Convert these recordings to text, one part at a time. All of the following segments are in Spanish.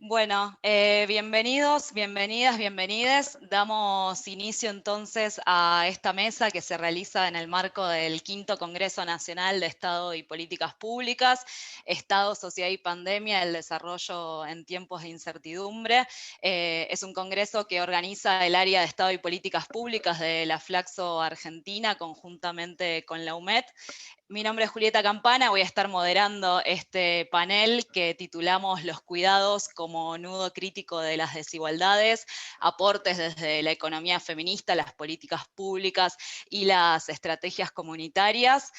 Bueno, bienvenidos, bienvenidas, bienvenides. Damos inicio entonces a esta mesa que se realiza en el marco del quinto Congreso Nacional de Estado y Políticas Públicas, Estado, Sociedad y Pandemia, el desarrollo en tiempos de incertidumbre. Es un congreso que organiza el área de Estado y Políticas Públicas de la Flaxo Argentina conjuntamente con la UMED. Mi nombre es Julieta Campana, voy a estar moderando este panel que titulamos Los cuidados como nudo crítico de las desigualdades, aportes desde la economía feminista, las políticas públicas y las estrategias comunitarias.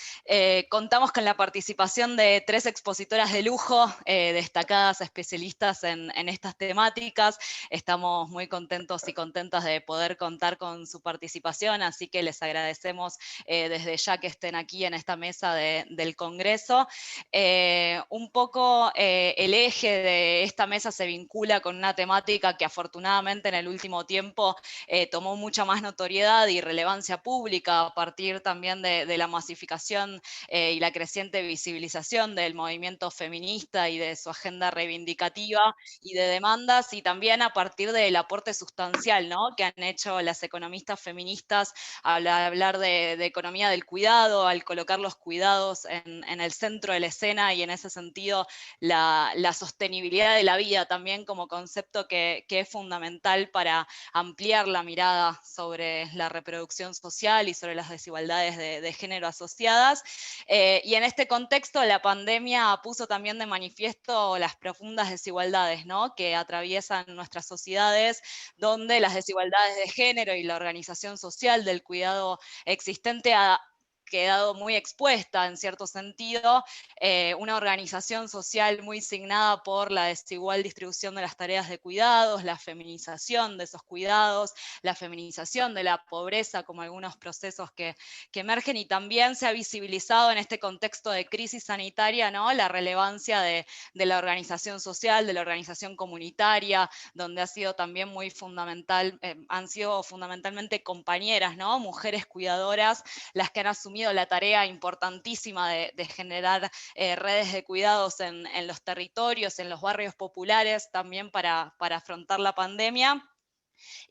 Contamos con la participación de 3 expositoras de lujo, destacadas especialistas en estas temáticas. Estamos muy contentos y contentas de poder contar con su participación, así que les agradecemos desde ya que estén aquí en esta mesa del Congreso. Un poco el eje de esta mesa se vincula con una temática que afortunadamente en el último tiempo tomó mucha más notoriedad y relevancia pública a partir también de la masificación y la creciente visibilización del movimiento feminista y de su agenda reivindicativa y de demandas, y también a partir del aporte sustancial, ¿no?, que han hecho las economistas feministas al hablar de economía del cuidado, al colocar los cuidados en el centro de la escena, y en ese sentido la sostenibilidad de la vida también como concepto que es fundamental para ampliar la mirada sobre la reproducción social y sobre las desigualdades de género asociadas. Y en este contexto la pandemia puso también de manifiesto las profundas desigualdades, ¿no?, que atraviesan nuestras sociedades, donde las desigualdades de género y la organización social del cuidado existente ha quedado muy expuesta en cierto sentido, una organización social muy signada por la desigual distribución de las tareas de cuidados, la feminización de esos cuidados, la feminización de la pobreza como algunos procesos que emergen, y también se ha visibilizado en este contexto de crisis sanitaria, ¿no?, la relevancia de la organización social, de la organización comunitaria, donde ha sido también muy fundamental, han sido fundamentalmente compañeras, ¿no?, mujeres cuidadoras, las que han asumido la tarea importantísima de generar redes de cuidados en los territorios, en los barrios populares, también para afrontar la pandemia.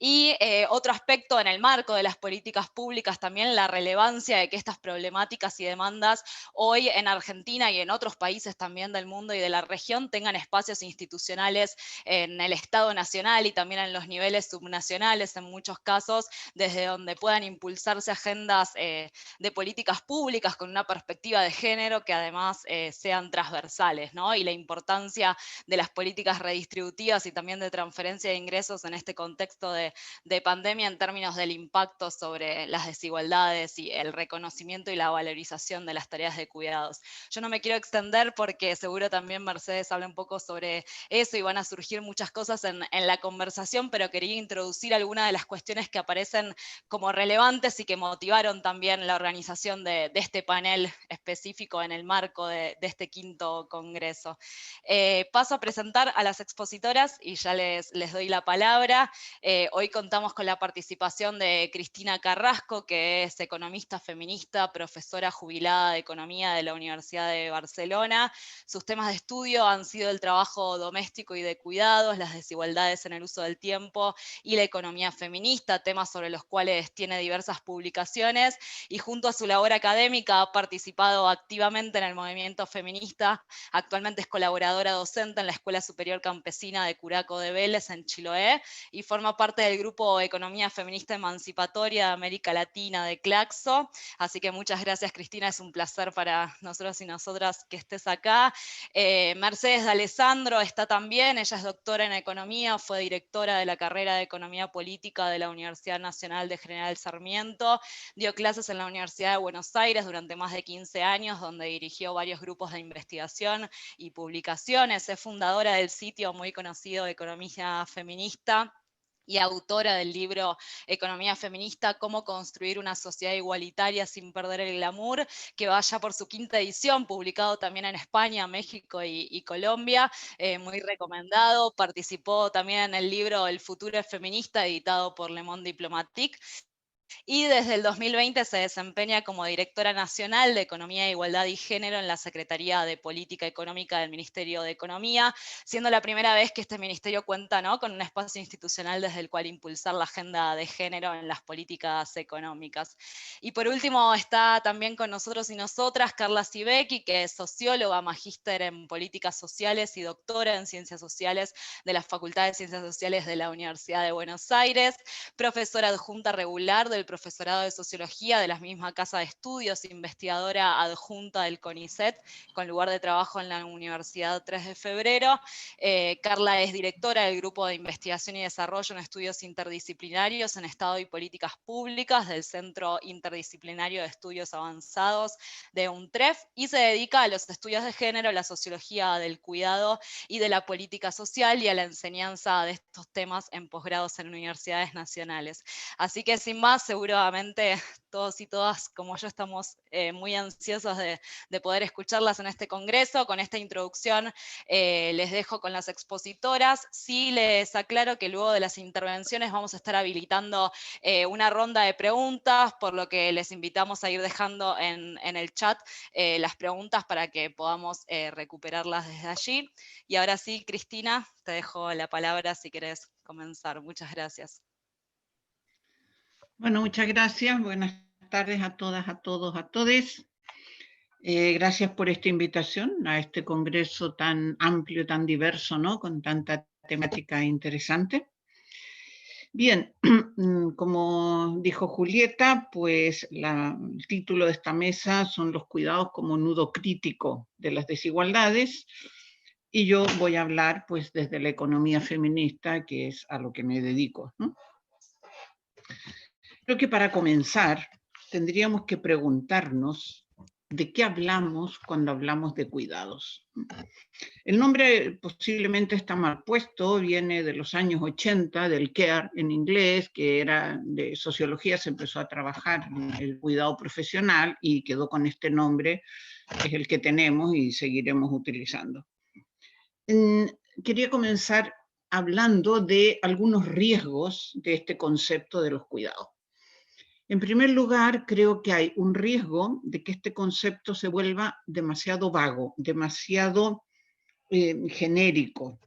Y otro aspecto en el marco de las políticas públicas, también la relevancia de que estas problemáticas y demandas hoy en Argentina y en otros países también del mundo y de la región tengan espacios institucionales en el Estado nacional y también en los niveles subnacionales, en muchos casos, desde donde puedan impulsarse agendas de políticas públicas con una perspectiva de género que además sean transversales, ¿no? Y la importancia de las políticas redistributivas y también de transferencia de ingresos en este contexto de pandemia en términos del impacto sobre las desigualdades y el reconocimiento y la valorización de las tareas de cuidados. Yo no me quiero extender porque seguro también Mercedes habla un poco sobre eso y van a surgir muchas cosas en la conversación, pero quería introducir algunas de las cuestiones que aparecen como relevantes y que motivaron también la organización de este panel específico en el marco de este quinto congreso. Paso a presentar a las expositoras y ya les doy la palabra. Hoy contamos con la participación de Cristina Carrasco, que es economista feminista, profesora jubilada de Economía de la Universidad de Barcelona. Sus temas de estudio han sido el trabajo doméstico y de cuidados, las desigualdades en el uso del tiempo y la economía feminista, temas sobre los cuales tiene diversas publicaciones, y junto a su labor académica ha participado activamente en el movimiento feminista. Actualmente es colaboradora docente en la Escuela Superior Campesina de Curaco de Vélez, en Chiloé, y forma parte del grupo Economía Feminista Emancipatoria de América Latina de Claxo. Así que muchas gracias, Cristina, es un placer para nosotros y nosotras que estés acá. Mercedes D'Alessandro está también, ella es doctora en Economía, fue directora de la carrera de Economía Política de la Universidad Nacional de General Sarmiento, dio clases en la Universidad de Buenos Aires durante más de 15 años, donde dirigió varios grupos de investigación y publicaciones, es fundadora del sitio muy conocido Economía Feminista y autora del libro Economía Feminista, cómo construir una sociedad igualitaria sin perder el glamour, que va ya por su quinta edición, publicado también en España, México y Colombia, muy recomendado. Participó también en el libro El futuro es feminista, editado por Le Monde Diplomatique. y desde el 2020 se desempeña como directora nacional de Economía, Igualdad y Género en la Secretaría de Política Económica del Ministerio de Economía, siendo la primera vez que este ministerio cuenta, ¿no?, con un espacio institucional desde el cual impulsar la agenda de género en las políticas económicas. Y por último está también con nosotros y nosotras Carla Sibeki, que es socióloga, magíster en políticas sociales y doctora en ciencias sociales de la Facultad de Ciencias Sociales de la Universidad de Buenos Aires, profesora adjunta regular del profesorado de Sociología de la misma Casa de Estudios, investigadora adjunta del CONICET, con lugar de trabajo en la Universidad 3 de Febrero. Carla es directora del Grupo de Investigación y Desarrollo en Estudios Interdisciplinarios en Estado y Políticas Públicas del Centro Interdisciplinario de Estudios Avanzados de UNTREF, y se dedica a los estudios de género, la sociología del cuidado y de la política social y a la enseñanza de estos temas en posgrados en universidades nacionales. Así que sin más, seguramente todos y todas como yo estamos muy ansiosos de poder escucharlas en este congreso. Con esta introducción les dejo con las expositoras. Sí les aclaro que luego de las intervenciones vamos a estar habilitando una ronda de preguntas, por lo que les invitamos a ir dejando en el chat las preguntas para que podamos recuperarlas desde allí. Y ahora sí, Cristina, te dejo la palabra si querés comenzar. Muchas gracias. Bueno, muchas gracias. Buenas tardes a todas, a todos, a todes. Gracias por esta invitación a este congreso tan amplio, tan diverso, ¿no?, con tanta temática interesante. Bien, como dijo Julieta, pues el título de esta mesa son los cuidados como nudo crítico de las desigualdades, y yo voy a hablar pues desde la economía feminista, que es a lo que me dedico, ¿no? Creo que para comenzar tendríamos que preguntarnos de qué hablamos cuando hablamos de cuidados. El nombre posiblemente está mal puesto, viene de los años 80, del care en inglés, que era de sociología, se empezó a trabajar en el cuidado profesional y quedó con este nombre, que es el que tenemos y seguiremos utilizando. Quería comenzar hablando de algunos riesgos de este concepto de los cuidados. En primer lugar, creo que hay un riesgo de que este concepto se vuelva demasiado vago, demasiado genérico,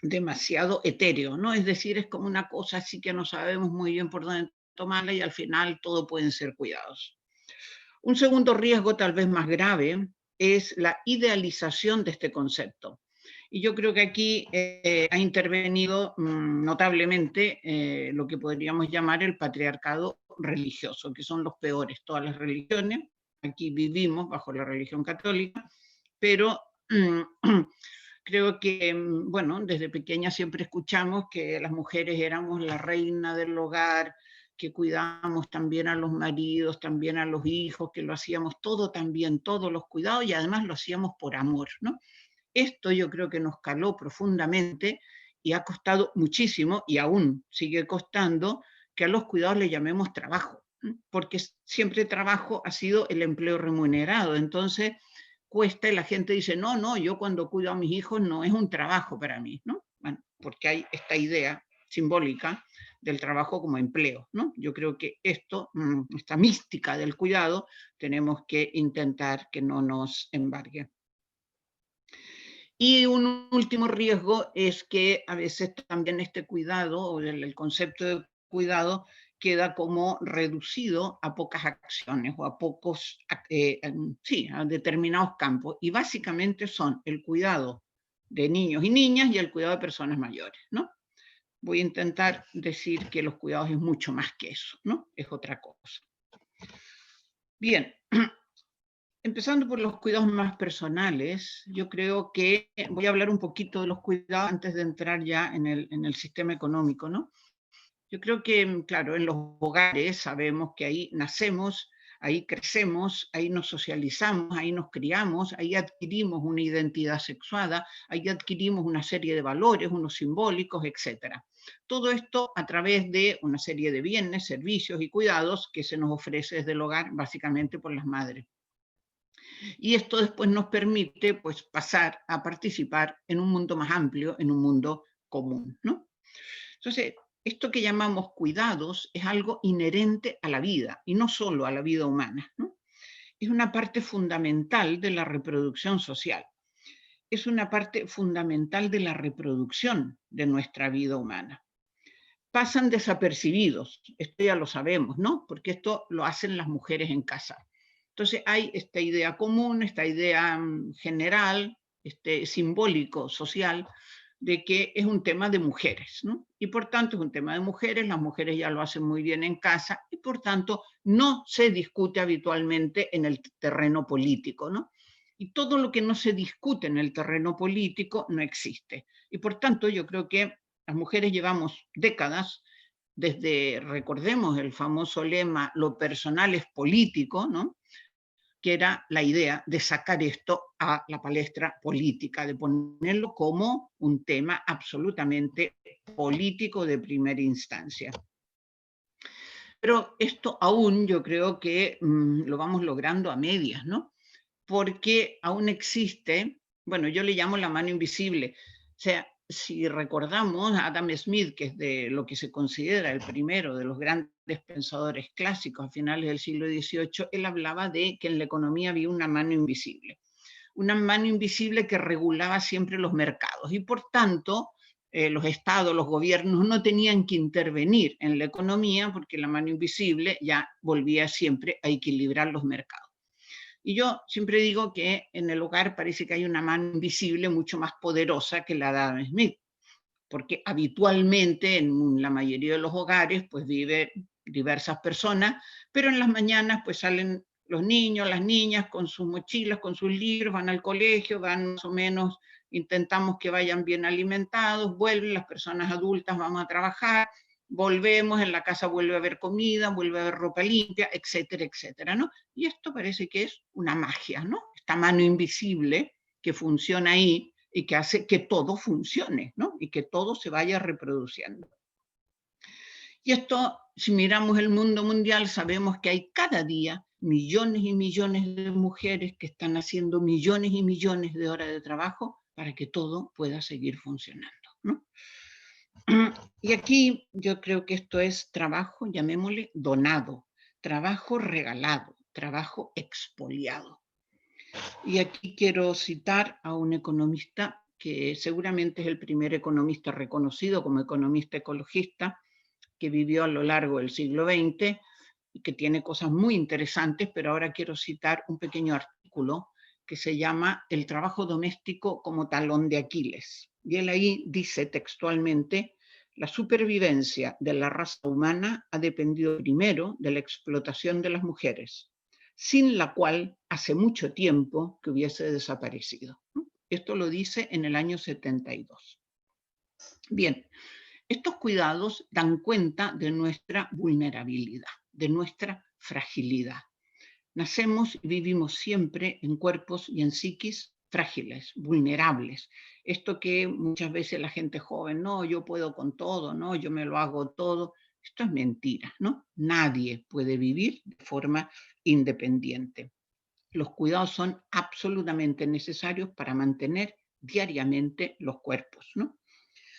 demasiado etéreo, ¿no? Es decir, es como una cosa así que no sabemos muy bien por dónde tomarla y al final todo pueden ser cuidados. Un segundo riesgo, tal vez más grave, es la idealización de este concepto. Y yo creo que aquí ha intervenido notablemente lo que podríamos llamar el patriarcado religioso, que son los peores, todas las religiones. Aquí vivimos bajo la religión católica, pero creo que, bueno, desde pequeña siempre escuchamos que las mujeres éramos la reina del hogar, que cuidábamos también a los maridos, también a los hijos, que lo hacíamos todo también, todos los cuidados, y además lo hacíamos por amor, ¿no? Esto yo creo que nos caló profundamente y ha costado muchísimo, y aún sigue costando, que a los cuidados le llamemos trabajo, porque siempre trabajo ha sido el empleo remunerado. Entonces cuesta y la gente dice, no, no, yo cuando cuido a mis hijos no es un trabajo para mí, ¿no? Bueno, porque hay esta idea simbólica del trabajo como empleo, ¿no? Yo creo que esto, esta mística del cuidado, tenemos que intentar que no nos embargue. Y un último riesgo es que a veces también este cuidado, o el concepto de cuidado, queda como reducido a pocas acciones o a pocos, sí, a determinados campos. Y básicamente son el cuidado de niños y niñas y el cuidado de personas mayores, ¿no? Voy a intentar decir que los cuidados es mucho más que eso, ¿no? Es otra cosa. Bien. Empezando por los cuidados más personales, yo creo que voy a hablar un poquito de los cuidados antes de entrar ya en el sistema económico, ¿no? Yo creo que, claro, en los hogares sabemos que ahí nacemos, ahí crecemos, ahí nos socializamos, ahí nos criamos, ahí adquirimos una identidad sexuada, ahí adquirimos una serie de valores, unos simbólicos, etc. Todo esto a través de una serie de bienes, servicios y cuidados que se nos ofrece desde el hogar, básicamente por las madres. Y esto después nos permite pues, pasar a participar en un mundo más amplio, en un mundo común, ¿no? Entonces, esto que llamamos cuidados es algo inherente a la vida, y no solo a la vida humana, ¿no? Es una parte fundamental de la reproducción social. Es una parte fundamental de la reproducción de nuestra vida humana. Pasan desapercibidos, esto ya lo sabemos, ¿no? Porque esto lo hacen las mujeres en casa. Entonces hay esta idea común, esta idea general, simbólico, social, de que es un tema de mujeres, ¿no? Y por tanto es un tema de mujeres, las mujeres ya lo hacen muy bien en casa y por tanto no se discute habitualmente en el terreno político, ¿no? Y todo lo que no se discute en el terreno político no existe. Y por tanto yo creo que las mujeres llevamos décadas, desde, recordemos el famoso lema, lo personal es político, ¿no? Que era la idea de sacar esto a la palestra política, de ponerlo como un tema absolutamente político de primera instancia. Pero esto aún yo creo que lo vamos logrando a medias, ¿no? Porque aún existe, bueno, yo le llamo la mano invisible. O sea, si recordamos a Adam Smith, que es de lo que se considera el primero de los grandes pensadores clásicos a finales del siglo XVIII, él hablaba de que en la economía había una mano invisible que regulaba siempre los mercados y por tanto los estados, los gobiernos no tenían que intervenir en la economía porque la mano invisible ya volvía siempre a equilibrar los mercados. Y yo siempre digo que en el hogar parece que hay una mano invisible mucho más poderosa que la de Adam Smith, porque habitualmente en la mayoría de los hogares pues viven diversas personas, pero en las mañanas pues salen los niños, las niñas con sus mochilas, con sus libros, van al colegio, van más o menos, intentamos que vayan bien alimentados, vuelven las personas adultas, vamos a trabajar, volvemos, en la casa vuelve a haber comida, vuelve a haber ropa limpia, etcétera, etcétera, ¿no? Y esto parece que es una magia, ¿no? Esta mano invisible que funciona ahí y que hace que todo funcione, ¿no? Y que todo se vaya reproduciendo. Y esto, si miramos el mundo mundial, sabemos que hay cada día millones y millones de mujeres que están haciendo millones y millones de horas de trabajo para que todo pueda seguir funcionando, ¿no? Y aquí yo creo que esto es trabajo, llamémosle donado, trabajo regalado, trabajo expoliado. Y aquí quiero citar a un economista que seguramente es el primer economista reconocido como economista ecologista que vivió a lo largo del siglo XX y que tiene cosas muy interesantes, pero ahora quiero citar un pequeño artículo que se llama El trabajo doméstico como talón de Aquiles. Y él ahí dice textualmente: la supervivencia de la raza humana ha dependido primero de la explotación de las mujeres, sin la cual hace mucho tiempo que hubiese desaparecido. Esto lo dice en el año 72. Bien, estos cuidados dan cuenta de nuestra vulnerabilidad, de nuestra fragilidad. Nacemos y vivimos siempre en cuerpos y en psiquis frágiles, vulnerables. Esto que muchas veces la gente joven, no, yo puedo con todo, no, yo me lo hago todo. Esto es mentira, ¿no? Nadie puede vivir de forma independiente. Los cuidados son absolutamente necesarios para mantener diariamente los cuerpos, ¿no?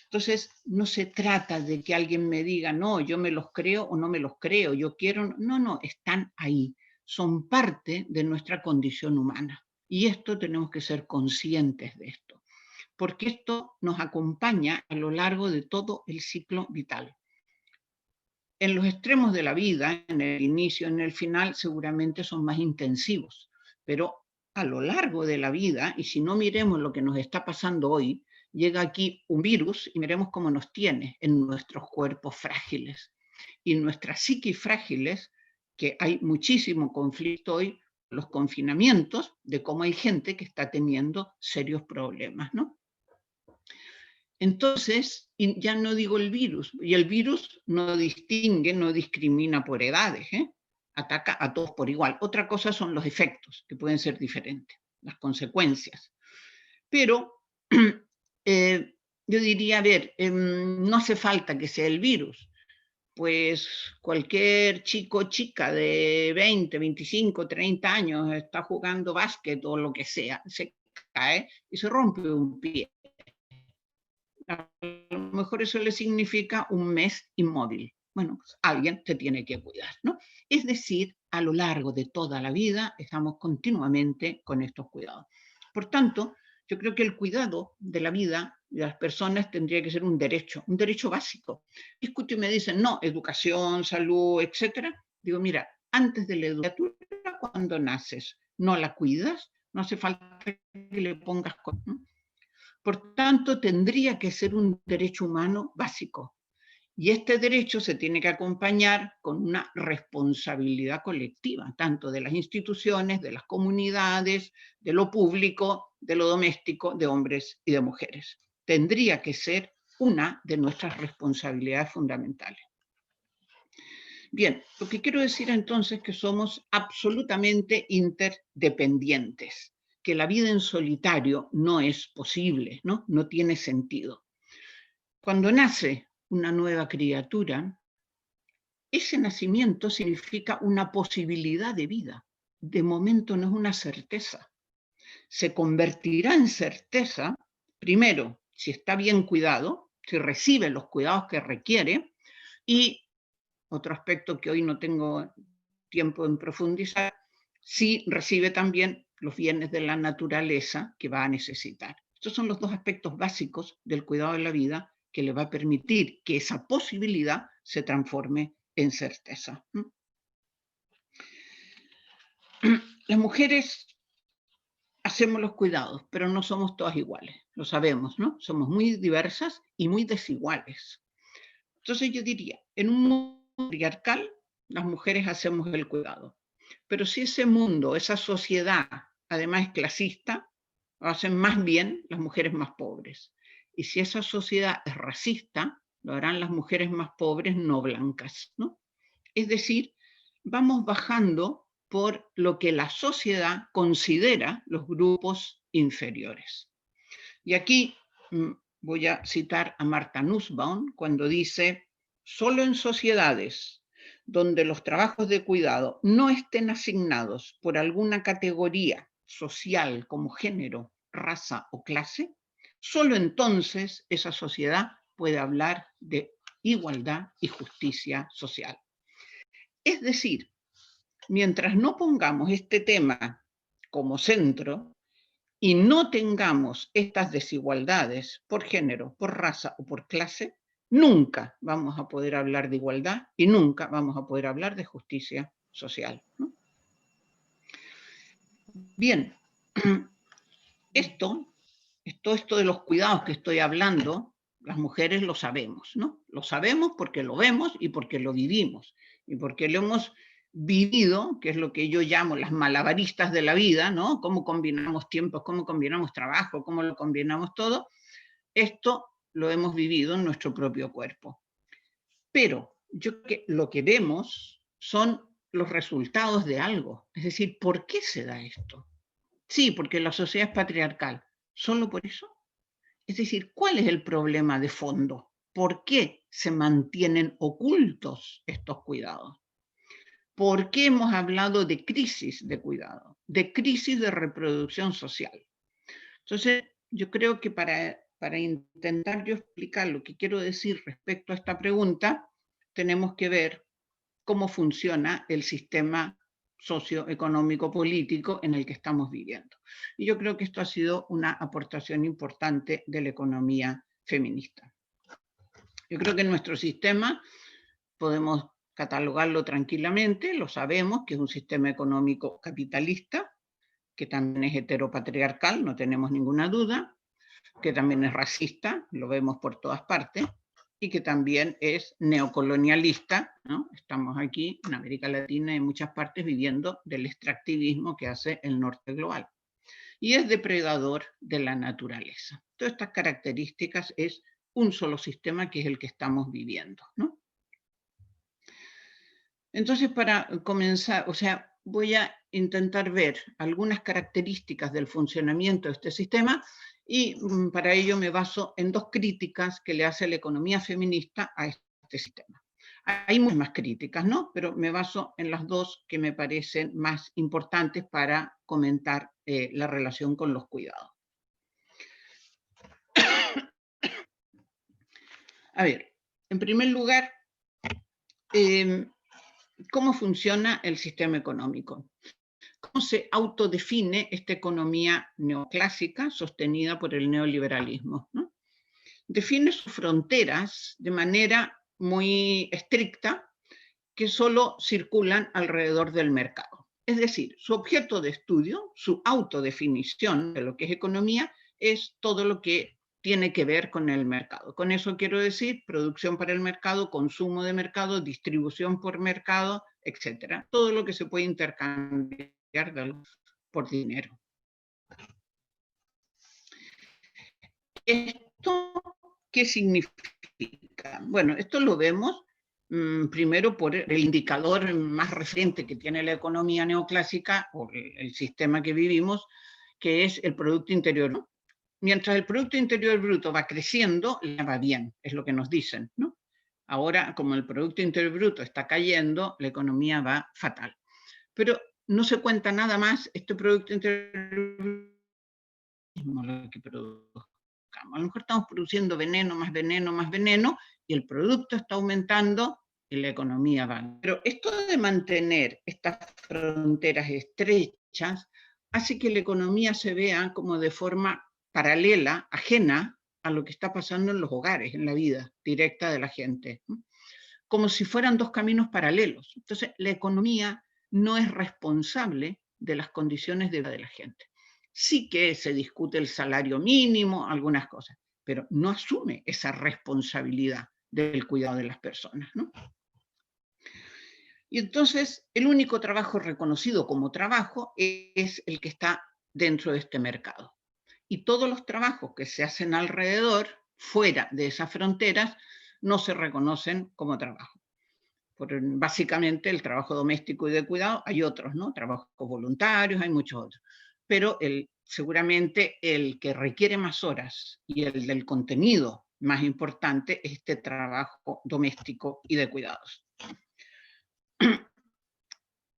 Entonces, no se trata de que alguien me diga, no, yo me los creo o no me los creo, yo quiero, no, están ahí, son parte de nuestra condición humana. Y esto tenemos que ser conscientes de esto, porque esto nos acompaña a lo largo de todo el ciclo vital. En los extremos de la vida, en el inicio, en el final, seguramente son más intensivos, pero a lo largo de la vida, y si no miremos lo que nos está pasando hoy, llega aquí un virus y miremos cómo nos tiene en nuestros cuerpos frágiles y nuestras psiquis frágiles, que hay muchísimo conflicto hoy, los confinamientos, de cómo hay gente que está teniendo serios problemas, ¿no? Entonces, ya no digo el virus, y el virus no distingue, no discrimina por edades, ¿eh? Ataca a todos por igual. Otra cosa son los efectos, que pueden ser diferentes, las consecuencias. Pero yo diría, a ver, no hace falta que sea el virus, pues cualquier chico o chica de 20, 25, 30 años está jugando básquet o lo que sea, se cae y se rompe un pie. A lo mejor eso le significa un mes inmóvil. Bueno, pues alguien te tiene que cuidar, ¿no? Es decir, a lo largo de toda la vida estamos continuamente con estos cuidados. Por tanto, yo creo que el cuidado de la vida de las personas tendría que ser un derecho básico. Escucho y me dicen, no, educación, salud, etcétera. Digo, mira, antes de la educación, cuando naces, no la cuidas, no hace falta que le pongas cosas, ¿no? Por tanto, tendría que ser un derecho humano básico. Y este derecho se tiene que acompañar con una responsabilidad colectiva, tanto de las instituciones, de las comunidades, de lo público, de lo doméstico, de hombres y de mujeres. Tendría que ser una de nuestras responsabilidades fundamentales. Bien, lo que quiero decir entonces es que somos absolutamente interdependientes, que la vida en solitario no es posible, ¿no? No tiene sentido. Cuando nace una nueva criatura, ese nacimiento significa una posibilidad de vida. De momento no es una certeza. Se convertirá en certeza, primero, si está bien cuidado, si recibe los cuidados que requiere, y otro aspecto que hoy no tengo tiempo en profundizar, si recibe también los bienes de la naturaleza que va a necesitar. Estos son los dos aspectos básicos del cuidado de la vida que le va a permitir que esa posibilidad se transforme en certeza. Las mujeres hacemos los cuidados, pero no somos todas iguales, lo sabemos, ¿no? Somos muy diversas y muy desiguales. Entonces yo diría, en un mundo patriarcal, las mujeres hacemos el cuidado. Pero si ese mundo, esa sociedad, además es clasista, lo hacen más bien las mujeres más pobres. Y si esa sociedad es racista, lo harán las mujeres más pobres no blancas, ¿no? Es decir, vamos bajando por lo que la sociedad considera los grupos inferiores. Y aquí voy a citar a Martha Nussbaum cuando dice, solo en sociedades donde los trabajos de cuidado no estén asignados por alguna categoría social como género, raza o clase, solo entonces esa sociedad puede hablar de igualdad y justicia social. Es decir, mientras no pongamos este tema como centro y no tengamos estas desigualdades por género, por raza o por clase, nunca vamos a poder hablar de igualdad y nunca vamos a poder hablar de justicia social, ¿no? Bien, esto de los cuidados que estoy hablando, las mujeres lo sabemos, ¿no? Lo sabemos porque lo vemos y porque lo vivimos y porque lo hemos vivido, que es lo que yo llamo las malabaristas de la vida, ¿no? Cómo combinamos tiempos, cómo combinamos trabajo, cómo lo combinamos todo. Esto lo hemos vivido en nuestro propio cuerpo. Pero yo creo que lo que vemos son los resultados de algo. Es decir, ¿por qué se da esto? Sí, porque la sociedad es patriarcal. ¿Solo por eso? Es decir, ¿cuál es el problema de fondo? ¿Por qué se mantienen ocultos estos cuidados? ¿Por qué hemos hablado de crisis de cuidado? De crisis de reproducción social. Entonces, yo creo que para intentar yo explicar lo que quiero decir respecto a esta pregunta, tenemos que ver cómo funciona el sistema socioeconómico político en el que estamos viviendo. Y yo creo que esto ha sido una aportación importante de la economía feminista. Yo creo que en nuestro sistema podemos catalogarlo tranquilamente, lo sabemos, que es un sistema económico capitalista, que también es heteropatriarcal, no tenemos ninguna duda, que también es racista, lo vemos por todas partes, y que también es neocolonialista, ¿no? Estamos aquí en América Latina y en muchas partes viviendo del extractivismo que hace el norte global. Y es depredador de la naturaleza. Todas estas características es un solo sistema que es el que estamos viviendo, ¿no? Entonces, para comenzar, o sea, voy a intentar ver algunas características del funcionamiento de este sistema y para ello me baso en dos críticas que le hace la economía feminista a este sistema. Hay muchas más críticas, ¿no? Pero me baso en las dos que me parecen más importantes para comentar la relación con los cuidados. A ver, en primer lugar, ¿cómo funciona el sistema económico? ¿Cómo se autodefine esta economía neoclásica sostenida por el neoliberalismo, ¿no? Define sus fronteras de manera muy estricta, que solo circulan alrededor del mercado. Es decir, su objeto de estudio, su autodefinición de lo que es economía, es todo lo que tiene que ver con el mercado. Con eso quiero decir producción para el mercado, consumo de mercado, distribución por mercado, etc. Todo lo que se puede intercambiar por dinero. ¿Esto qué significa? Bueno, esto lo vemos primero por el indicador más reciente que tiene la economía neoclásica, o el sistema que vivimos, que es el Producto Interior Bruto. Mientras el Producto Interior Bruto va creciendo, le va bien, es lo que nos dicen, ¿no? Ahora, como el Producto Interior Bruto está cayendo, la economía va fatal. Pero no se cuenta nada más este Producto Interior Bruto, lo que produzcamos. A lo mejor estamos produciendo veneno, más veneno, más veneno, y el producto está aumentando y la economía va. Pero esto de mantener estas fronteras estrechas hace que la economía se vea como de forma paralela, ajena a lo que está pasando en los hogares, en la vida directa de la gente, ¿no? Como si fueran dos caminos paralelos. Entonces, la economía no es responsable de las condiciones de vida de la gente. Sí que se discute el salario mínimo, algunas cosas, pero no asume esa responsabilidad del cuidado de las personas, ¿no? Y entonces, el único trabajo reconocido como trabajo es el que está dentro de este mercado. Y todos los trabajos que se hacen alrededor, fuera de esas fronteras, no se reconocen como trabajo. Básicamente el trabajo doméstico y de cuidado, hay otros, ¿no? Trabajos voluntarios, hay muchos otros. Pero seguramente el que requiere más horas y el del contenido más importante es este trabajo doméstico y de cuidados.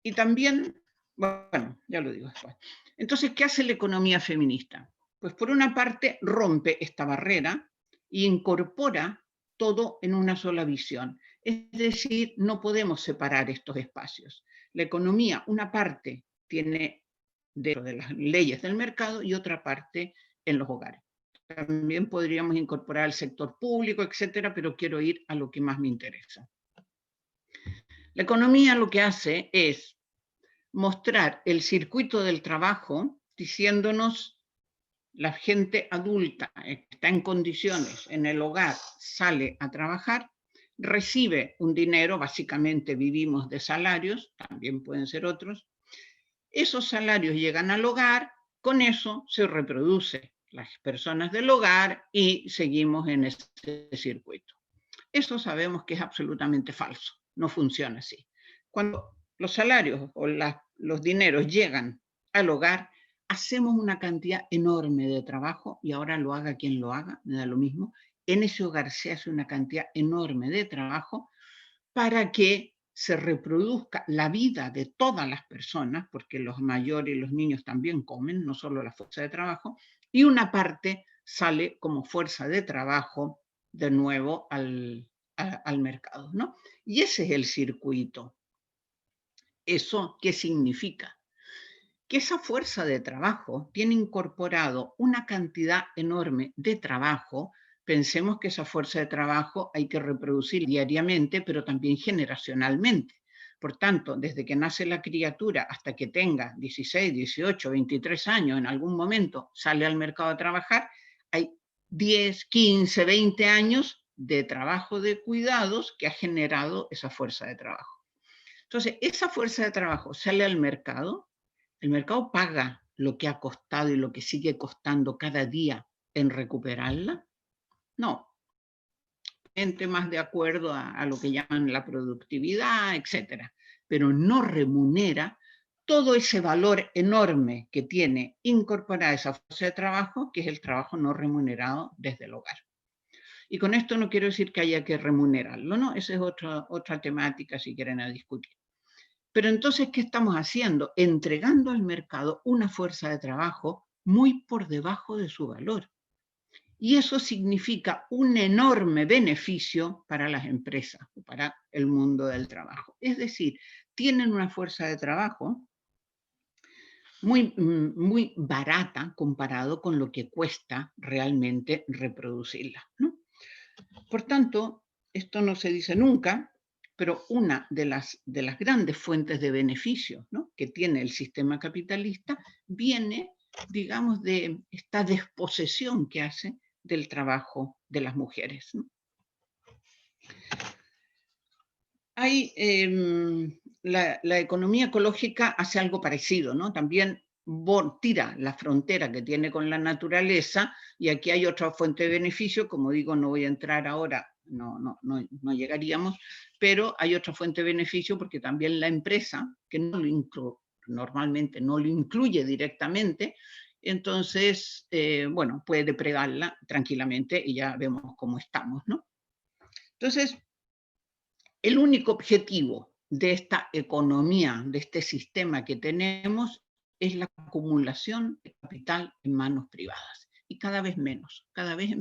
Y también, bueno, ya lo digo después. Entonces, ¿qué hace la economía feminista? Pues por una parte rompe esta barrera e incorpora todo en una sola visión. Es decir, no podemos separar estos espacios. La economía, una parte tiene dentro de las leyes del mercado y otra parte en los hogares. También podríamos incorporar el sector público, etcétera, pero quiero ir a lo que más me interesa. La economía lo que hace es mostrar el circuito del trabajo diciéndonos la gente adulta que está en condiciones en el hogar, sale a trabajar, recibe un dinero, básicamente vivimos de salarios, también pueden ser otros, esos salarios llegan al hogar, con eso se reproduce las personas del hogar y seguimos en ese circuito. Eso sabemos que es absolutamente falso, no funciona así. Cuando los salarios o los dineros llegan al hogar, hacemos una cantidad enorme de trabajo, y ahora lo haga quien lo haga, me da lo mismo, en ese hogar se hace una cantidad enorme de trabajo para que se reproduzca la vida de todas las personas, porque los mayores y los niños también comen, no solo la fuerza de trabajo, y una parte sale como fuerza de trabajo de nuevo al mercado, ¿no? Y ese es el circuito. ¿Eso qué significa? Que esa fuerza de trabajo tiene incorporado una cantidad enorme de trabajo. Pensemos que esa fuerza de trabajo hay que reproducir diariamente, pero también generacionalmente. Por tanto, desde que nace la criatura hasta que tenga 16, 18, 23 años, en algún momento sale al mercado a trabajar, hay 10, 15, 20 años de trabajo de cuidados que ha generado esa fuerza de trabajo. Entonces, esa fuerza de trabajo sale al mercado, el mercado paga lo que ha costado y lo que sigue costando cada día en recuperarla. No, gente más de acuerdo a lo que llaman la productividad, etcétera, pero no remunera todo ese valor enorme que tiene incorporada esa fuerza de trabajo, que es el trabajo no remunerado desde el hogar. Y con esto no quiero decir que haya que remunerarlo, no, esa es otra temática si quieren a discutir. Pero entonces, ¿qué estamos haciendo? Entregando al mercado una fuerza de trabajo muy por debajo de su valor. Y eso significa un enorme beneficio para las empresas, para el mundo del trabajo. Es decir, tienen una fuerza de trabajo muy barata comparado con lo que cuesta realmente reproducirla, ¿no? Por tanto, esto no se dice nunca, pero una de las grandes fuentes de beneficio, ¿no?, que tiene el sistema capitalista viene, digamos, de esta desposesión que hace del trabajo de las mujeres, ¿no? Hay, la economía ecológica hace algo parecido, ¿no? También tira la frontera que tiene con la naturaleza, y aquí hay otra fuente de beneficio, como digo, no voy a entrar ahora, no llegaríamos, pero hay otra fuente de beneficio porque también la empresa, que normalmente no lo incluye directamente, entonces, bueno, puede depredarla tranquilamente y ya vemos cómo estamos, ¿no? Entonces, el único objetivo de esta economía, de este sistema que tenemos, es la acumulación de capital en manos privadas. Y cada vez en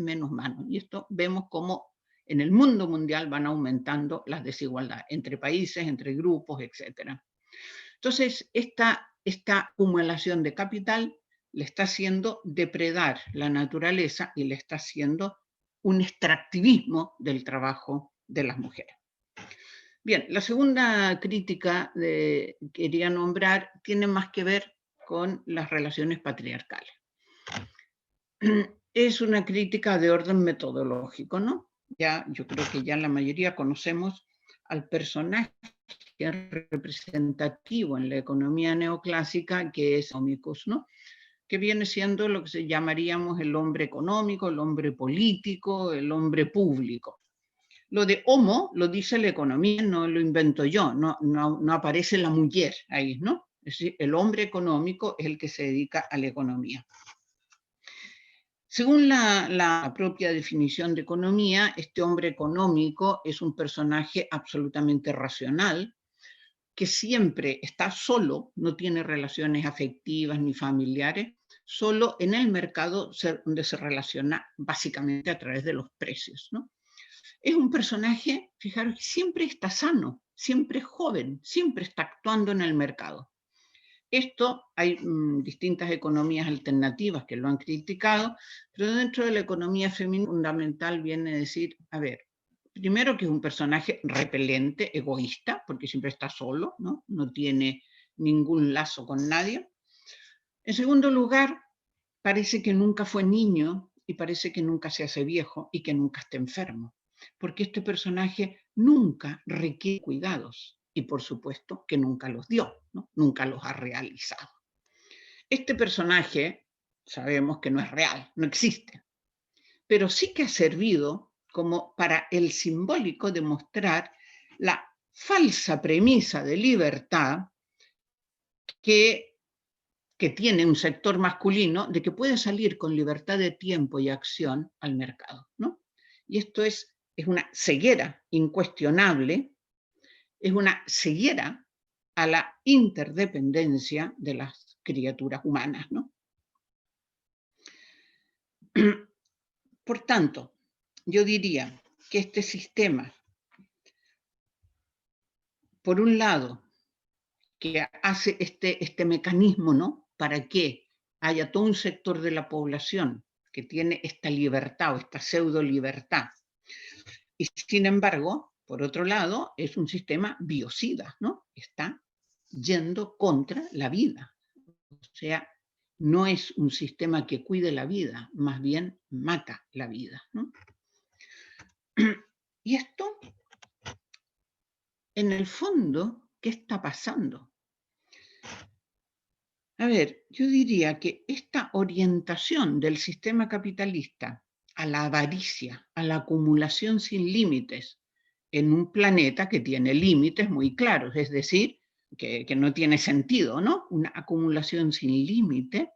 menos manos. Y esto vemos cómo en el mundo mundial van aumentando las desigualdades entre países, entre grupos, etc. Entonces, esta acumulación de capital le está haciendo depredar la naturaleza y le está haciendo un extractivismo del trabajo de las mujeres. Bien, la segunda crítica que quería nombrar tiene más que ver con las relaciones patriarcales. Es una crítica de orden metodológico, ¿no? Yo creo que ya la mayoría conocemos al personaje representativo en la economía neoclásica, que es Amicus, ¿no?, que viene siendo lo que llamaríamos el hombre económico, el hombre político, el hombre público. Lo de homo lo dice la economía, no lo invento yo, no aparece la mujer ahí, ¿no? Es decir, el hombre económico es el que se dedica a la economía. Según la propia definición de economía, este hombre económico es un personaje absolutamente racional, que siempre está solo, no tiene relaciones afectivas ni familiares, solo en el mercado donde se relaciona básicamente a través de los precios, ¿no? Es un personaje, fijaros, que siempre está sano, siempre es joven, siempre está actuando en el mercado. Esto hay distintas economías alternativas que lo han criticado, pero dentro de la economía femenina fundamental viene a decir, a ver, primero que es un personaje repelente, egoísta, porque siempre está solo, ¿no? No tiene ningún lazo con nadie. En segundo lugar, parece que nunca fue niño y parece que nunca se hace viejo y que nunca está enfermo, porque este personaje nunca requiere cuidados y por supuesto que nunca los dio, ¿no? Nunca los ha realizado. Este personaje sabemos que no es real, no existe, pero sí que ha servido como para el simbólico demostrar la falsa premisa de libertad que tiene un sector masculino, de que puede salir con libertad de tiempo y acción al mercado, ¿no? Y esto es una ceguera incuestionable, es una ceguera a la interdependencia de las criaturas humanas, ¿no? Por tanto, yo diría que este sistema, por un lado, que hace este mecanismo, ¿no?, para que haya todo un sector de la población que tiene esta libertad o esta pseudo libertad, y sin embargo, por otro lado, es un sistema biocida, ¿no? Está yendo contra la vida. O sea, no es un sistema que cuide la vida, más bien mata la vida, ¿no? Y esto, en el fondo, ¿qué está pasando? A ver, yo diría que esta orientación del sistema capitalista a la avaricia, a la acumulación sin límites, en un planeta que tiene límites muy claros, es decir, que no tiene sentido, ¿no? Una acumulación sin límite,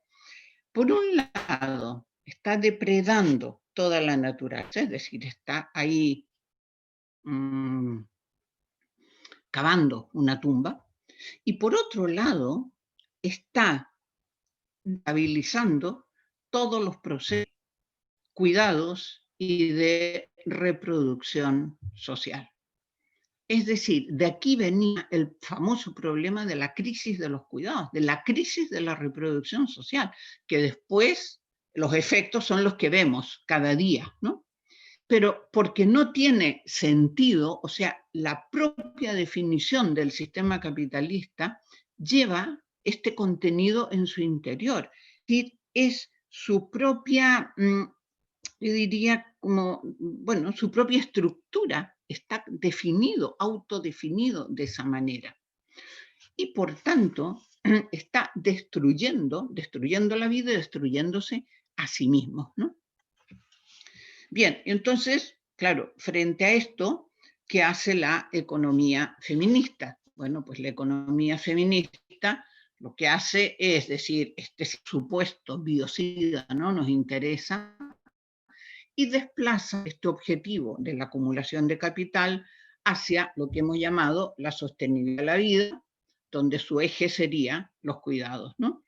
por un lado, está depredando toda la naturaleza, es decir, está ahí cavando una tumba, y por otro lado, está estabilizando todos los procesos cuidados y de reproducción social. Es decir, de aquí venía el famoso problema de la crisis de los cuidados, de la crisis de la reproducción social, que después los efectos son los que vemos cada día, ¿no? Pero porque no tiene sentido, o sea, la propia definición del sistema capitalista lleva este contenido en su interior. Es su propia, yo diría como, bueno, su propia estructura está definido, autodefinido de esa manera. Y por tanto, está destruyendo la vida y destruyéndose a sí mismo, ¿no? Bien, entonces, claro, frente a esto, ¿qué hace la economía feminista? Bueno, pues la economía feminista lo que hace es decir, este supuesto biocida no nos interesa, y desplaza este objetivo de la acumulación de capital hacia lo que hemos llamado la sostenibilidad de la vida, donde su eje sería los cuidados, ¿no?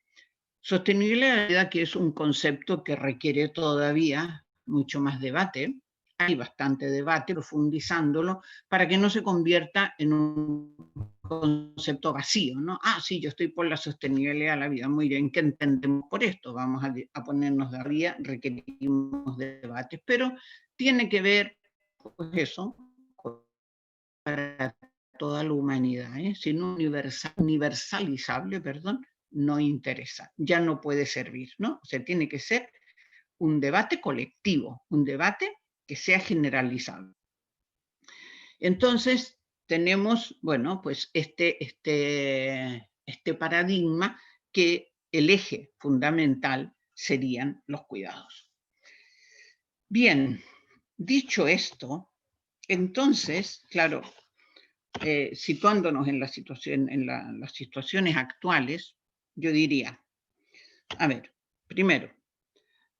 Sostenibilidad de la vida, que es un concepto que requiere todavía mucho más debate. Hay bastante debate profundizándolo para que no se convierta en un concepto vacío, ¿no? Ah, sí, yo estoy por la sostenibilidad de la vida. Muy bien, ¿qué entendemos por esto? Vamos a ponernos de arriba, requerimos debates, pero tiene que ver, pues eso, para toda la humanidad, ¿eh? Si no universalizable, perdón, no interesa, ya no puede servir, ¿no? O sea, tiene que ser un debate colectivo, un debate que sea generalizado. Entonces, tenemos, bueno, pues este paradigma que el eje fundamental serían los cuidados. Bien, dicho esto, entonces, claro, situándonos en la situación, las situaciones actuales, yo diría, a ver, primero,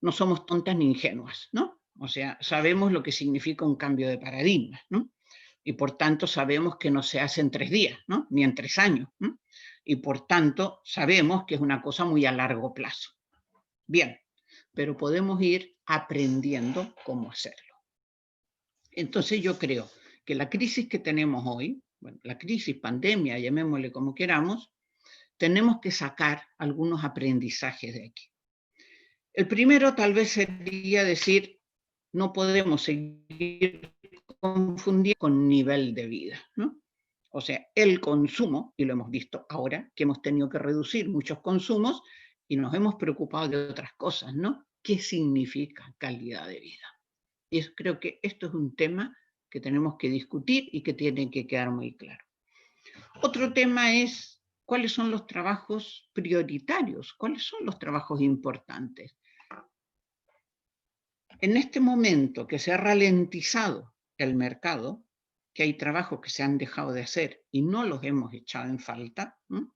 no somos tontas ni ingenuas, ¿no? O sea, sabemos lo que significa un cambio de paradigma, ¿no? Y por tanto sabemos que no se hace en 3 días, ¿no? Ni en 3 años, ¿no? Y por tanto sabemos que es una cosa muy a largo plazo. Bien, pero podemos ir aprendiendo cómo hacerlo. Entonces yo creo que la crisis que tenemos hoy, bueno, la crisis, pandemia, llamémosle como queramos, tenemos que sacar algunos aprendizajes de aquí. El primero tal vez sería decir, no podemos seguir confundiendo con nivel de vida, ¿no? O sea, el consumo, y lo hemos visto ahora, que hemos tenido que reducir muchos consumos y nos hemos preocupado de otras cosas, ¿no? ¿Qué significa calidad de vida? Y creo que esto es un tema que tenemos que discutir y que tiene que quedar muy claro. Otro tema es cuáles son los trabajos prioritarios, cuáles son los trabajos importantes. En este momento que se ha ralentizado el mercado, que hay trabajos que se han dejado de hacer y no los hemos echado en falta, ¿no?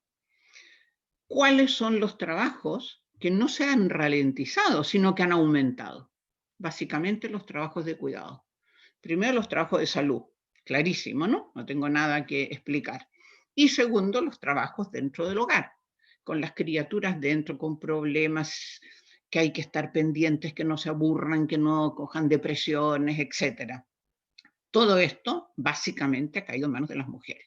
¿Cuáles son los trabajos que no se han ralentizado, sino que han aumentado? Básicamente los trabajos de cuidado. Primero, los trabajos de salud, clarísimo, ¿no? No tengo nada que explicar. Y segundo, los trabajos dentro del hogar, con las criaturas dentro, con problemas que hay que estar pendientes, que no se aburran, que no cojan depresiones, etc. Todo esto, básicamente, ha caído en manos de las mujeres.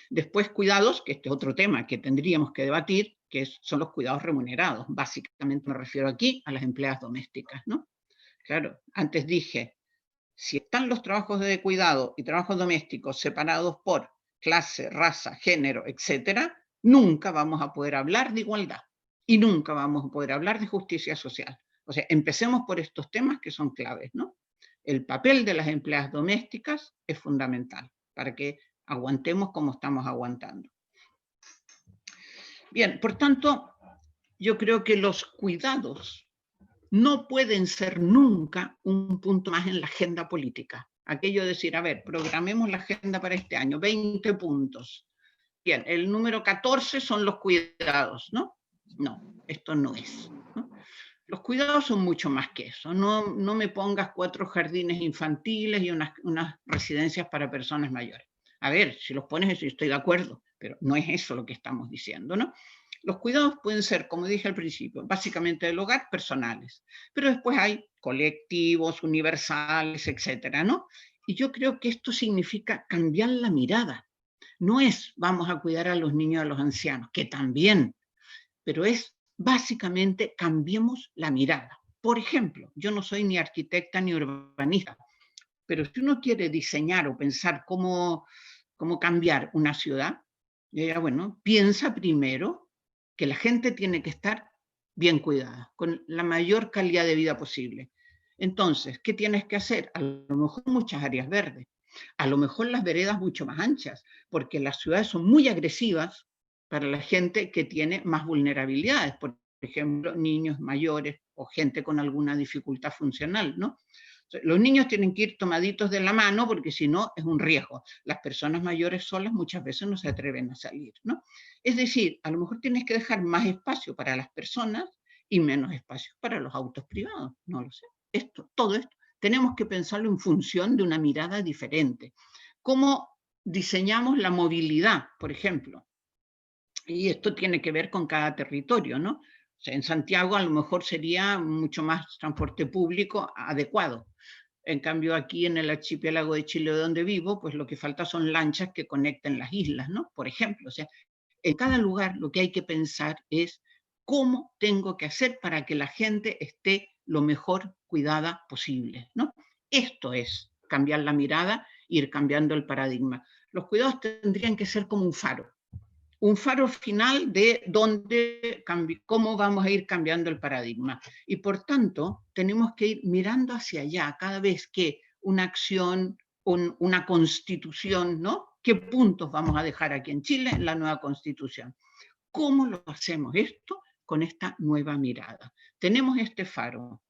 Después, cuidados, que este es otro tema que tendríamos que debatir, que son los cuidados remunerados. Básicamente me refiero aquí a las empleadas domésticas, ¿no? Claro, antes dije, si están los trabajos de cuidado y trabajos domésticos separados por clase, raza, género, etc., nunca vamos a poder hablar de igualdad y nunca vamos a poder hablar de justicia social. O sea, empecemos por estos temas que son claves, ¿no? El papel de las empleadas domésticas es fundamental para que aguantemos como estamos aguantando. Bien, por tanto, yo creo que los cuidados no pueden ser nunca un punto más en la agenda política. Aquello de decir, a ver, programemos la agenda para este año, 20 puntos. Bien, el número 14 son los cuidados, ¿no? No, esto no es, ¿no? Los cuidados son mucho más que eso. No me pongas 4 jardines infantiles y unas residencias para personas mayores. A ver, si los pones eso, yo estoy de acuerdo, pero no es eso lo que estamos diciendo, ¿no? Los cuidados pueden ser, como dije al principio, básicamente del hogar, personales, pero después hay colectivos, universales, etcétera, ¿no? Y yo creo que esto significa cambiar la mirada. No es vamos a cuidar a los niños y a los ancianos, que también, pero es básicamente cambiemos la mirada. Por ejemplo, yo no soy ni arquitecta ni urbanista, pero si uno quiere diseñar o pensar cómo cambiar una ciudad, bueno, piensa primero que la gente tiene que estar bien cuidada, con la mayor calidad de vida posible. Entonces, ¿qué tienes que hacer? A lo mejor muchas áreas verdes, a lo mejor las veredas mucho más anchas, porque las ciudades son muy agresivas para la gente que tiene más vulnerabilidades, por ejemplo, niños mayores o gente con alguna dificultad funcional, ¿no? Los niños tienen que ir tomaditos de la mano porque si no es un riesgo. Las personas mayores solas muchas veces no se atreven a salir, ¿no? Es decir, a lo mejor tienes que dejar más espacio para las personas y menos espacio para los autos privados, no lo sé. Todo esto tenemos que pensarlo en función de una mirada diferente. ¿Cómo diseñamos la movilidad, por ejemplo? Y esto tiene que ver con cada territorio, ¿no? O sea, en Santiago a lo mejor sería mucho más transporte público adecuado. En cambio, aquí en el archipiélago de Chile, donde vivo, pues lo que falta son lanchas que conecten las islas, ¿no? Por ejemplo, o sea, en cada lugar lo que hay que pensar es cómo tengo que hacer para que la gente esté lo mejor cuidada posible, ¿no? Esto es cambiar la mirada, ir cambiando el paradigma. Los cuidados tendrían que ser como un faro final de cómo vamos a ir cambiando el paradigma. Y por tanto, tenemos que ir mirando hacia allá cada vez que una acción, una constitución, ¿no? ¿Qué puntos vamos a dejar aquí en Chile en la nueva constitución? ¿Cómo lo hacemos esto con esta nueva mirada? Tenemos este faro.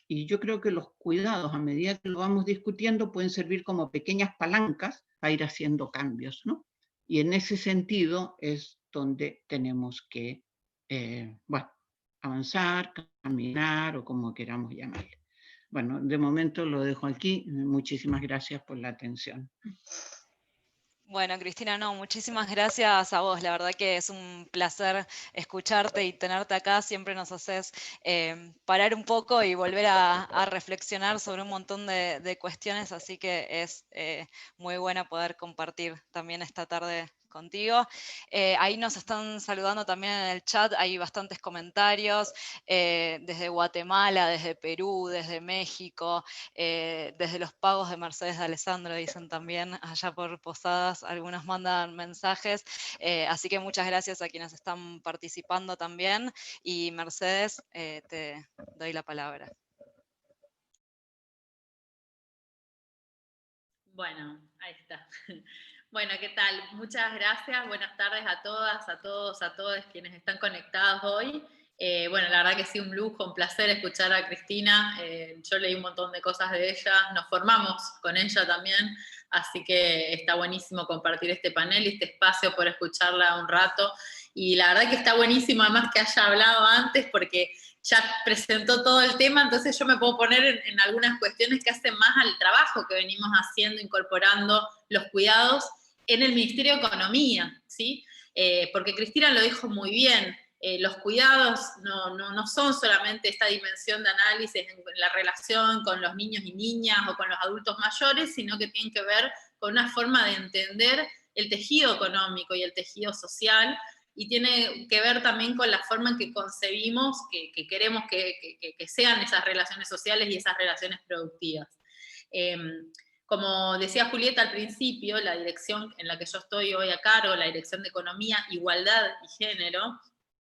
Y yo creo que los cuidados, a medida que lo vamos discutiendo, pueden servir como pequeñas palancas para ir haciendo cambios, ¿no? Y en ese sentido es donde tenemos que, bueno, avanzar, caminar o como queramos llamarle. Bueno, de momento lo dejo aquí. Muchísimas gracias por la atención. Bueno, Cristina, no, muchísimas gracias a vos. La verdad que es un placer escucharte y tenerte acá. Siempre nos haces parar un poco y volver a reflexionar sobre un montón de cuestiones, así que es muy bueno poder compartir también esta tarde contigo. Ahí nos están saludando también en el chat, hay bastantes comentarios desde Guatemala, desde Perú, desde México, desde los pagos de Mercedes de Alessandro, dicen también allá por Posadas, algunos mandan mensajes, así que muchas gracias a quienes están participando también, y Mercedes, te doy la palabra. Bueno, ahí está. Bueno, ¿qué tal? Muchas gracias. Buenas tardes a todas, a todos, a todos quienes están conectados hoy. Bueno, la verdad que sí, un lujo, un placer escuchar a Cristina. Yo leí un montón de cosas de ella, nos formamos con ella también, así que está buenísimo compartir este panel y este espacio por escucharla un rato. Y la verdad que está buenísimo además que haya hablado antes porque ya presentó todo el tema, entonces yo me puedo poner en algunas cuestiones que hacen más al trabajo que venimos haciendo, incorporando los cuidados en el Ministerio de Economía, ¿sí? Porque Cristina lo dijo muy bien, los cuidados no son solamente esta dimensión de análisis en la relación con los niños y niñas o con los adultos mayores, sino que tienen que ver con una forma de entender el tejido económico y el tejido social, y tiene que ver también con la forma en que concebimos que queremos que sean esas relaciones sociales y esas relaciones productivas. Como decía Julieta al principio, la dirección en la que yo estoy hoy a cargo, la Dirección de Economía, Igualdad y Género,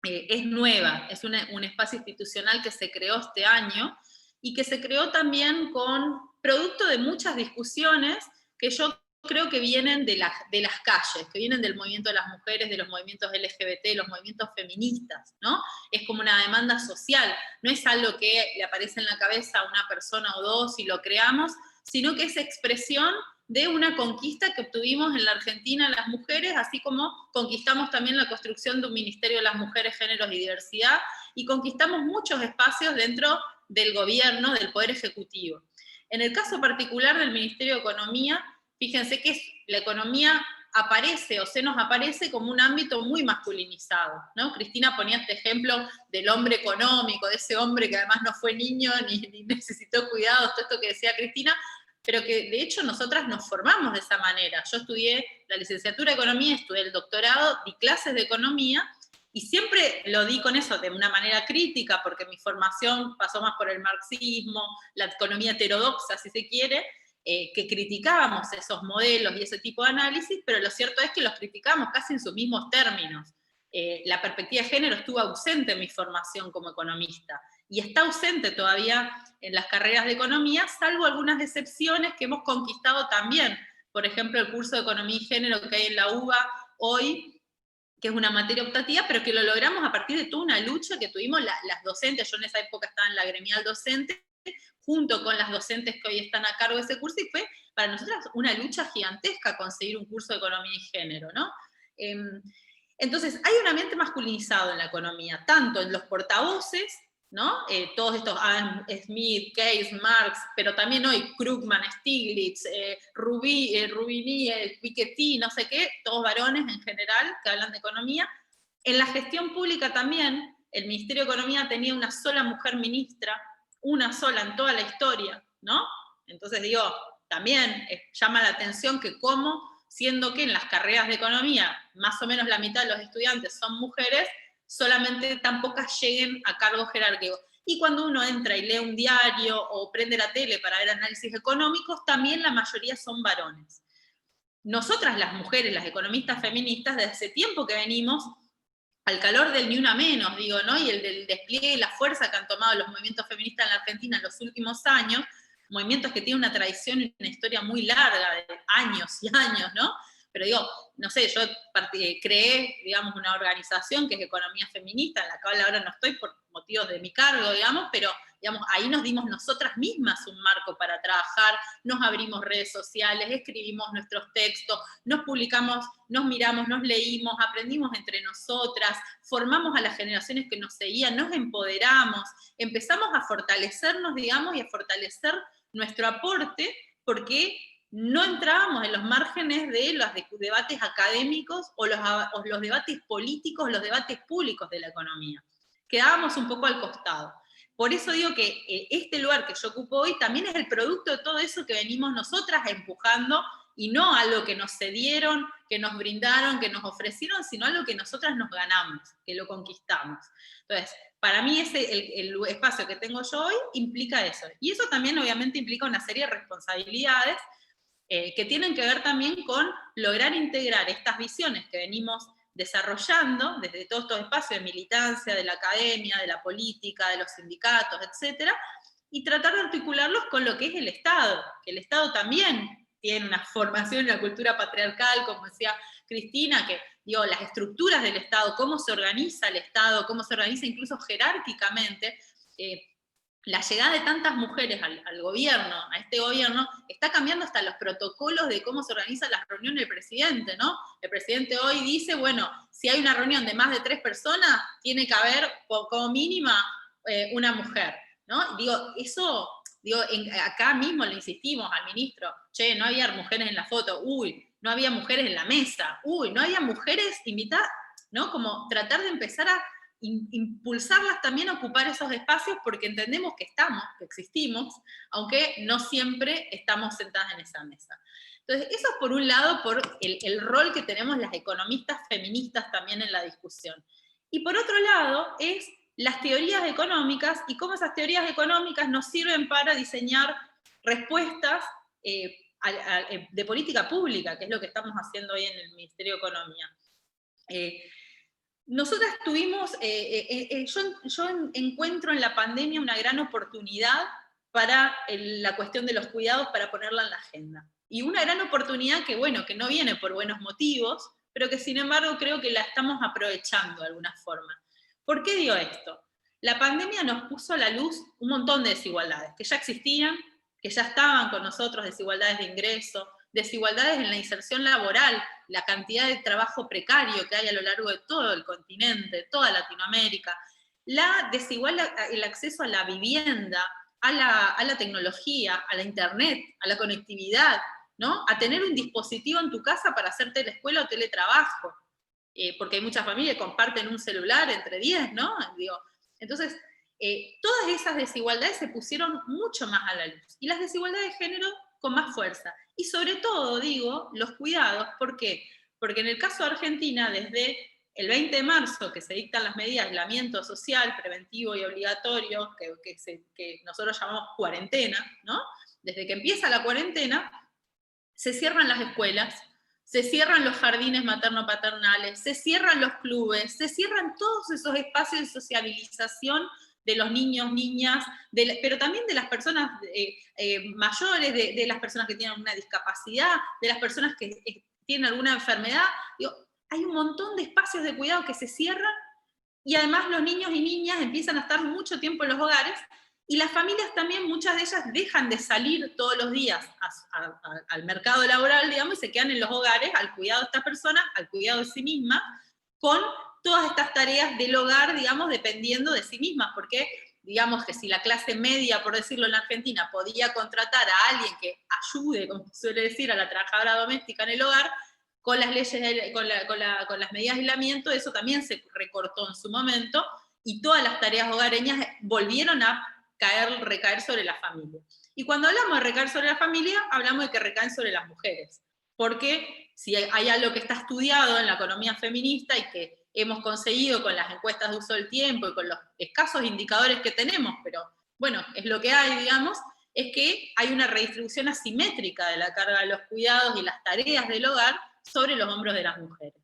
es nueva, es un espacio institucional que se creó este año y que se creó también con producto de muchas discusiones que yo creo que vienen de las calles, que vienen del movimiento de las mujeres, de los movimientos LGBT, los movimientos feministas, ¿no? Es como una demanda social, no es algo que le aparece en la cabeza a una persona o dos y lo creamos, sino que es expresión de una conquista que obtuvimos en la Argentina las mujeres, así como conquistamos también la construcción de un Ministerio de las Mujeres, Géneros y Diversidad, y conquistamos muchos espacios dentro del gobierno, del Poder Ejecutivo. En el caso particular del Ministerio de Economía, fíjense que la economía aparece o se nos aparece como un ámbito muy masculinizado, ¿no? Cristina ponía este ejemplo del hombre económico, de ese hombre que además no fue niño ni necesitó cuidados, todo esto que decía Cristina, pero que de hecho nosotras nos formamos de esa manera. Yo estudié la licenciatura de Economía, estudié el doctorado, di clases de Economía, y siempre lo di con eso, de una manera crítica, porque mi formación pasó más por el marxismo, la economía heterodoxa, si se quiere, que criticábamos esos modelos y ese tipo de análisis, pero lo cierto es que los criticábamos casi en sus mismos términos. La perspectiva de género estuvo ausente en mi formación como economista, y está ausente todavía en las carreras de economía, salvo algunas excepciones que hemos conquistado también. Por ejemplo, el curso de Economía y Género que hay en la UBA hoy, que es una materia optativa, pero que lo logramos a partir de toda una lucha que tuvimos las docentes. Yo en esa época estaba en la gremial docente, junto con las docentes que hoy están a cargo de ese curso, y fue para nosotras una lucha gigantesca conseguir un curso de Economía y Género, ¿no? Entonces, hay un ambiente masculinizado en la economía, tanto en los portavoces, ¿no? Todos estos Adam Smith, Keynes, Marx, pero también hoy Krugman, Stiglitz, Rubini, Piketty, no sé qué, todos varones en general que hablan de economía. En la gestión pública también, el Ministerio de Economía tenía una sola mujer ministra, una sola en toda la historia, ¿no? Entonces digo, también llama la atención que cómo, siendo que en las carreras de economía más o menos la mitad de los estudiantes son mujeres, solamente tan pocas lleguen a cargos jerárquicos. Y cuando uno entra y lee un diario o prende la tele para ver análisis económicos, también la mayoría son varones. Nosotras las mujeres, las economistas feministas, desde hace tiempo que venimos al calor del ni una menos, digo, ¿no? Y el del despliegue y la fuerza que han tomado los movimientos feministas en la Argentina en los últimos años, movimientos que tienen una tradición y una historia muy larga, de años y años, ¿no? Pero digo, no sé, yo creé, digamos, una organización que es Economía Feminista, en la cual ahora no estoy por motivos de mi cargo, digamos, pero digamos, ahí nos dimos nosotras mismas un marco para trabajar, nos abrimos redes sociales, escribimos nuestros textos, nos publicamos, nos miramos, nos leímos, aprendimos entre nosotras, formamos a las generaciones que nos seguían, nos empoderamos, empezamos a fortalecernos, digamos, y a fortalecer nuestro aporte, porque no entrábamos en los márgenes de los debates académicos o los debates políticos, los debates públicos de la economía. Quedábamos un poco al costado. Por eso digo que este lugar que yo ocupo hoy también es el producto de todo eso que venimos nosotras empujando, y no algo que nos cedieron, que nos brindaron, que nos ofrecieron, sino algo que nosotras nos ganamos, que lo conquistamos. Entonces, para mí el espacio que tengo yo hoy implica eso. Y eso también obviamente implica una serie de responsabilidades que tienen que ver también con lograr integrar estas visiones que venimos desarrollando desde todos estos espacios de militancia, de la academia, de la política, de los sindicatos, etcétera, y tratar de articularlos con lo que es el Estado, que el Estado también tiene una formación y una cultura patriarcal, como decía Cristina, que digo, las estructuras del Estado, cómo se organiza el Estado, cómo se organiza incluso jerárquicamente, la llegada de tantas mujeres al gobierno, a este gobierno, está cambiando hasta los protocolos de cómo se organizan las reuniones del presidente, ¿no? El presidente hoy dice, bueno, si hay una reunión de más de 3 personas, tiene que haber como mínima una mujer, ¿no? Digo, eso, digo, acá mismo le insistimos al ministro, che, no había mujeres en la foto, uy, no había mujeres en la mesa, uy, no había mujeres invitadas, ¿no? Como tratar de empezar a impulsarlas también a ocupar esos espacios, porque entendemos que estamos, que existimos, aunque no siempre estamos sentadas en esa mesa. Entonces, eso es por un lado, por el rol que tenemos las economistas feministas también en la discusión. Y por otro lado, es las teorías económicas y cómo esas teorías económicas nos sirven para diseñar respuestas de política pública, que es lo que estamos haciendo hoy en el Ministerio de Economía. Nosotras tuvimos, yo encuentro en la pandemia una gran oportunidad para la cuestión de los cuidados, para ponerla en la agenda. Y una gran oportunidad que, bueno, que no viene por buenos motivos, pero que sin embargo creo que la estamos aprovechando de alguna forma. ¿Por qué digo esto? La pandemia nos puso a la luz un montón de desigualdades, que ya existían, que ya estaban con nosotros, desigualdades de ingreso, desigualdades en la inserción laboral, la cantidad de trabajo precario que hay a lo largo de todo el continente, toda Latinoamérica, la desigualdad, el acceso a la vivienda, a la tecnología, a la internet, a la conectividad, ¿no? A tener un dispositivo en tu casa para hacer teleescuela o teletrabajo, porque hay muchas familias que comparten un celular entre 10, ¿no? Digo, entonces, todas esas desigualdades se pusieron mucho más a la luz, y las desigualdades de género con más fuerza. Y sobre todo, digo, los cuidados, ¿por qué? Porque en el caso de Argentina, desde el 20 de marzo, que se dictan las medidas de aislamiento social, preventivo y obligatorio, que nosotros llamamos cuarentena, ¿no? Desde que empieza la cuarentena, se cierran las escuelas, se cierran los jardines materno-paternales, se cierran los clubes, se cierran todos esos espacios de sociabilización de los niños, niñas, pero también de las personas mayores, de las personas que tienen una discapacidad, de las personas que tienen alguna enfermedad. Digo, hay un montón de espacios de cuidado que se cierran, y además los niños y niñas empiezan a estar mucho tiempo en los hogares, y las familias también, muchas de ellas dejan de salir todos los días al mercado laboral, digamos, y se quedan en los hogares al cuidado de estas personas, al cuidado de sí mismas, con todas estas tareas del hogar, digamos, dependiendo de sí mismas, porque digamos que si la clase media, por decirlo en la Argentina, podía contratar a alguien que ayude, como se suele decir, a la trabajadora doméstica en el hogar, con las leyes, con las medidas de aislamiento, eso también se recortó en su momento, y todas las tareas hogareñas volvieron a recaer sobre la familia. Y cuando hablamos de recaer sobre la familia, hablamos de que recaen sobre las mujeres, porque si hay algo que está estudiado en la economía feminista y que hemos conseguido con las encuestas de uso del tiempo y con los escasos indicadores que tenemos, pero bueno, es lo que hay, digamos, es que hay una redistribución asimétrica de la carga de los cuidados y las tareas del hogar sobre los hombros de las mujeres.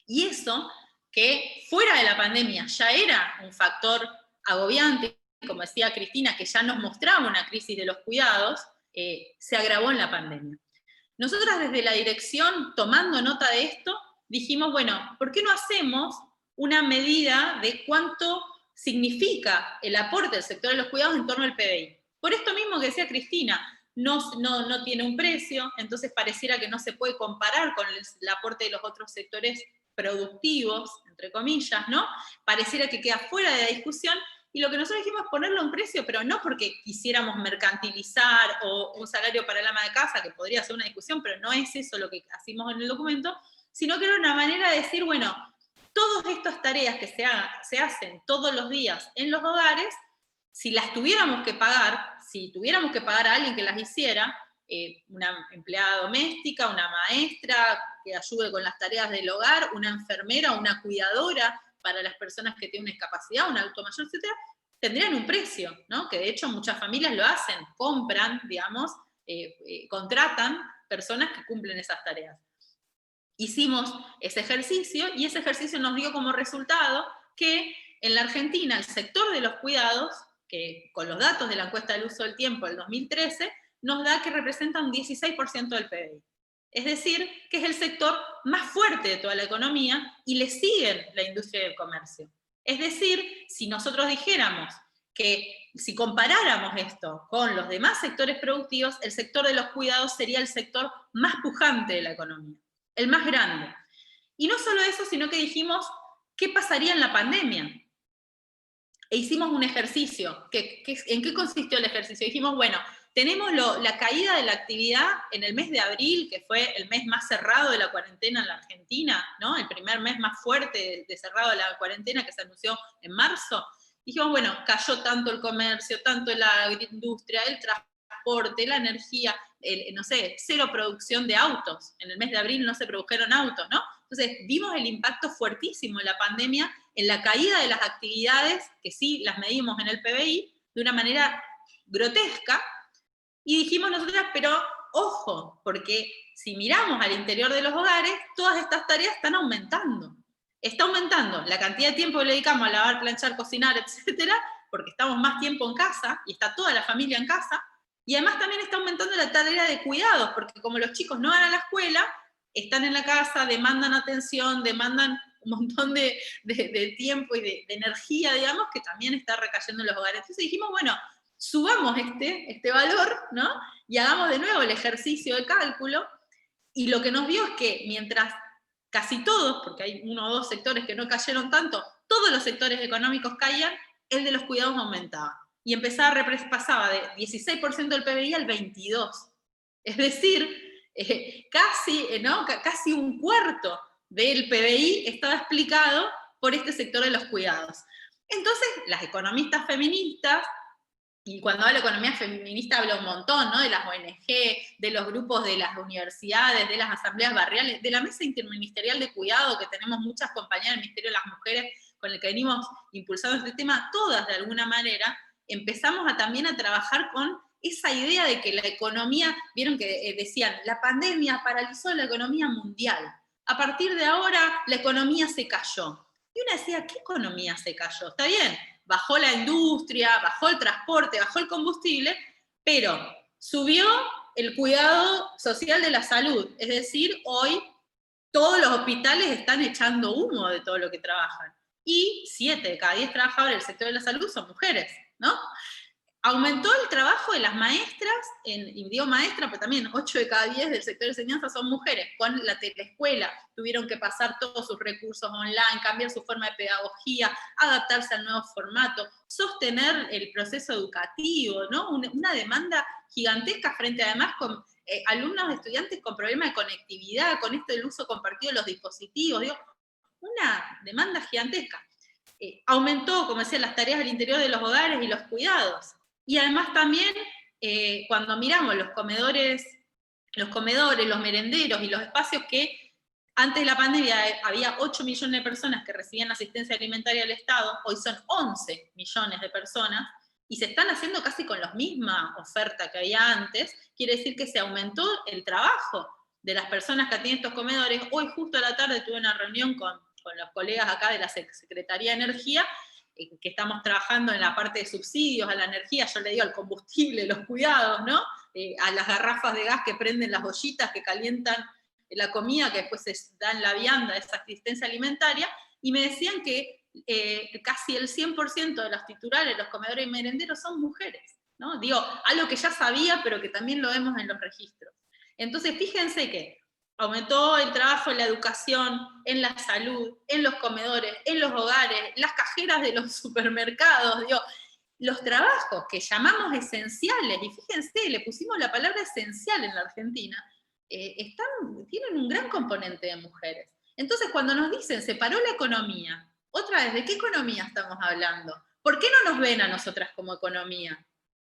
Y eso, que fuera de la pandemia ya era un factor agobiante, como decía Cristina, que ya nos mostraba una crisis de los cuidados, se agravó en la pandemia. Nosotras desde la dirección, tomando nota de esto, dijimos, bueno, ¿por qué no hacemos una medida de cuánto significa el aporte del sector de los cuidados en torno al PBI? Por esto mismo que decía Cristina, no tiene un precio, entonces pareciera que no se puede comparar con el aporte de los otros sectores productivos, entre comillas, ¿no? Pareciera que queda fuera de la discusión, y lo que nosotros dijimos es ponerle un precio, pero no porque quisiéramos mercantilizar o un salario para el ama de casa, que podría ser una discusión, pero no es eso lo que hacemos en el documento, sino que era una manera de decir, bueno, todas estas tareas que se hacen todos los días en los hogares, si las tuviéramos que pagar, si tuviéramos que pagar a alguien que las hiciera, una empleada doméstica, una maestra que ayude con las tareas del hogar, una enfermera, una cuidadora para las personas que tienen una discapacidad, un adulto mayor, etc., tendrían un precio, ¿no? Que de hecho muchas familias lo hacen, compran, digamos, contratan personas que cumplen esas tareas. Hicimos ese ejercicio, y ese ejercicio nos dio como resultado que en la Argentina el sector de los cuidados, que con los datos de la encuesta del uso del tiempo del 2013, nos da que representa un 16% del PBI. Es decir, que es el sector más fuerte de toda la economía, y le siguen la industria y el comercio. Es decir, si nosotros dijéramos que si comparáramos esto con los demás sectores productivos, el sector de los cuidados sería el sector más pujante de la economía, el más grande. Y no solo eso, sino que dijimos, ¿qué pasaría en la pandemia? E hicimos un ejercicio. ¿En qué consistió el ejercicio? Dijimos, bueno, tenemos la caída de la actividad en el mes de abril, que fue el mes más cerrado de la cuarentena en la Argentina, ¿no? El primer mes más fuerte de cerrado de la cuarentena, que se anunció en marzo. Dijimos, bueno, cayó tanto el comercio, tanto la industria, el transporte, la energía, no sé, cero producción de autos. En el mes de abril no se produjeron autos, ¿no? Entonces, vimos el impacto fuertísimo de la pandemia en la caída de las actividades, que sí las medimos en el PBI, de una manera grotesca, y dijimos nosotras, pero ojo, porque si miramos al interior de los hogares, todas estas tareas están aumentando. Está aumentando la cantidad de tiempo que le dedicamos a lavar, planchar, cocinar, etcétera, porque estamos más tiempo en casa, y está toda la familia en casa, y además también está aumentando la tarea de cuidados, porque como los chicos no van a la escuela, están en la casa, demandan atención, demandan un montón de tiempo y de energía, digamos, que también está recayendo en los hogares. Entonces dijimos, bueno, subamos este valor, ¿no? Y hagamos de nuevo el ejercicio de cálculo, y lo que nos dio es que mientras casi todos, porque hay uno o dos sectores que no cayeron tanto, todos los sectores económicos caían, el de los cuidados aumentaba. Y pasaba de 16% del PBI al 22%. Es decir, casi un cuarto del PBI estaba explicado por este sector de los cuidados. Entonces, las economistas feministas, y cuando hablo de economía feminista hablo un montón, ¿no? De las ONG, de los grupos de las universidades, de las asambleas barriales, de la mesa interministerial de cuidado, que tenemos muchas compañeras del Ministerio de las Mujeres con el que venimos impulsando este tema, todas de alguna manera, empezamos también a trabajar con esa idea de que la economía, vieron que decían, la pandemia paralizó la economía mundial, a partir de ahora la economía se cayó. Y uno decía, ¿qué economía se cayó? Está bien, bajó la industria, bajó el transporte, bajó el combustible, pero subió el cuidado social de la salud. Es decir, hoy todos los hospitales están echando humo de todo lo que trabajan. Y 7 de cada 10 trabajadores del sector de la salud son mujeres, ¿no? Aumentó el trabajo de las maestras, y digo maestra, pero también 8 de cada 10 del sector de enseñanza son mujeres. Con la teleescuela tuvieron que pasar todos sus recursos online, cambiar su forma de pedagogía, adaptarse al nuevo formato, sostener el proceso educativo, ¿no? Una demanda gigantesca frente además con alumnos, estudiantes con problemas de conectividad, con esto del uso compartido de los dispositivos, digo, una demanda gigantesca. Aumentó, como decía, las tareas del interior de los hogares y los cuidados. Y además también, cuando miramos los comedores, los merenderos y los espacios que antes de la pandemia había 8 millones de personas que recibían asistencia alimentaria del Estado, hoy son 11 millones de personas, y se están haciendo casi con la misma oferta que había antes, quiere decir que se aumentó el trabajo de las personas que atienden estos comedores. Hoy justo a la tarde tuve una reunión con los colegas acá de la Secretaría de Energía, que estamos trabajando en la parte de subsidios a la energía, yo le digo al combustible, los cuidados, ¿no? A las garrafas de gas que prenden las ollitas, que calientan la comida, que después se dan la vianda, esa asistencia alimentaria, y me decían que casi el 100% de los titulares de los comedores y merenderos son mujeres, ¿no? Digo, algo que ya sabía, pero que también lo vemos en los registros. Entonces, fíjense que aumentó el trabajo en la educación, en la salud, en los comedores, en los hogares, las cajeras de los supermercados, digo, los trabajos que llamamos esenciales, y fíjense, le pusimos la palabra esencial en la Argentina, tienen un gran componente de mujeres. Entonces, cuando nos dicen, se paró la economía, otra vez, ¿de qué economía estamos hablando? ¿Por qué no nos ven a nosotras como economía?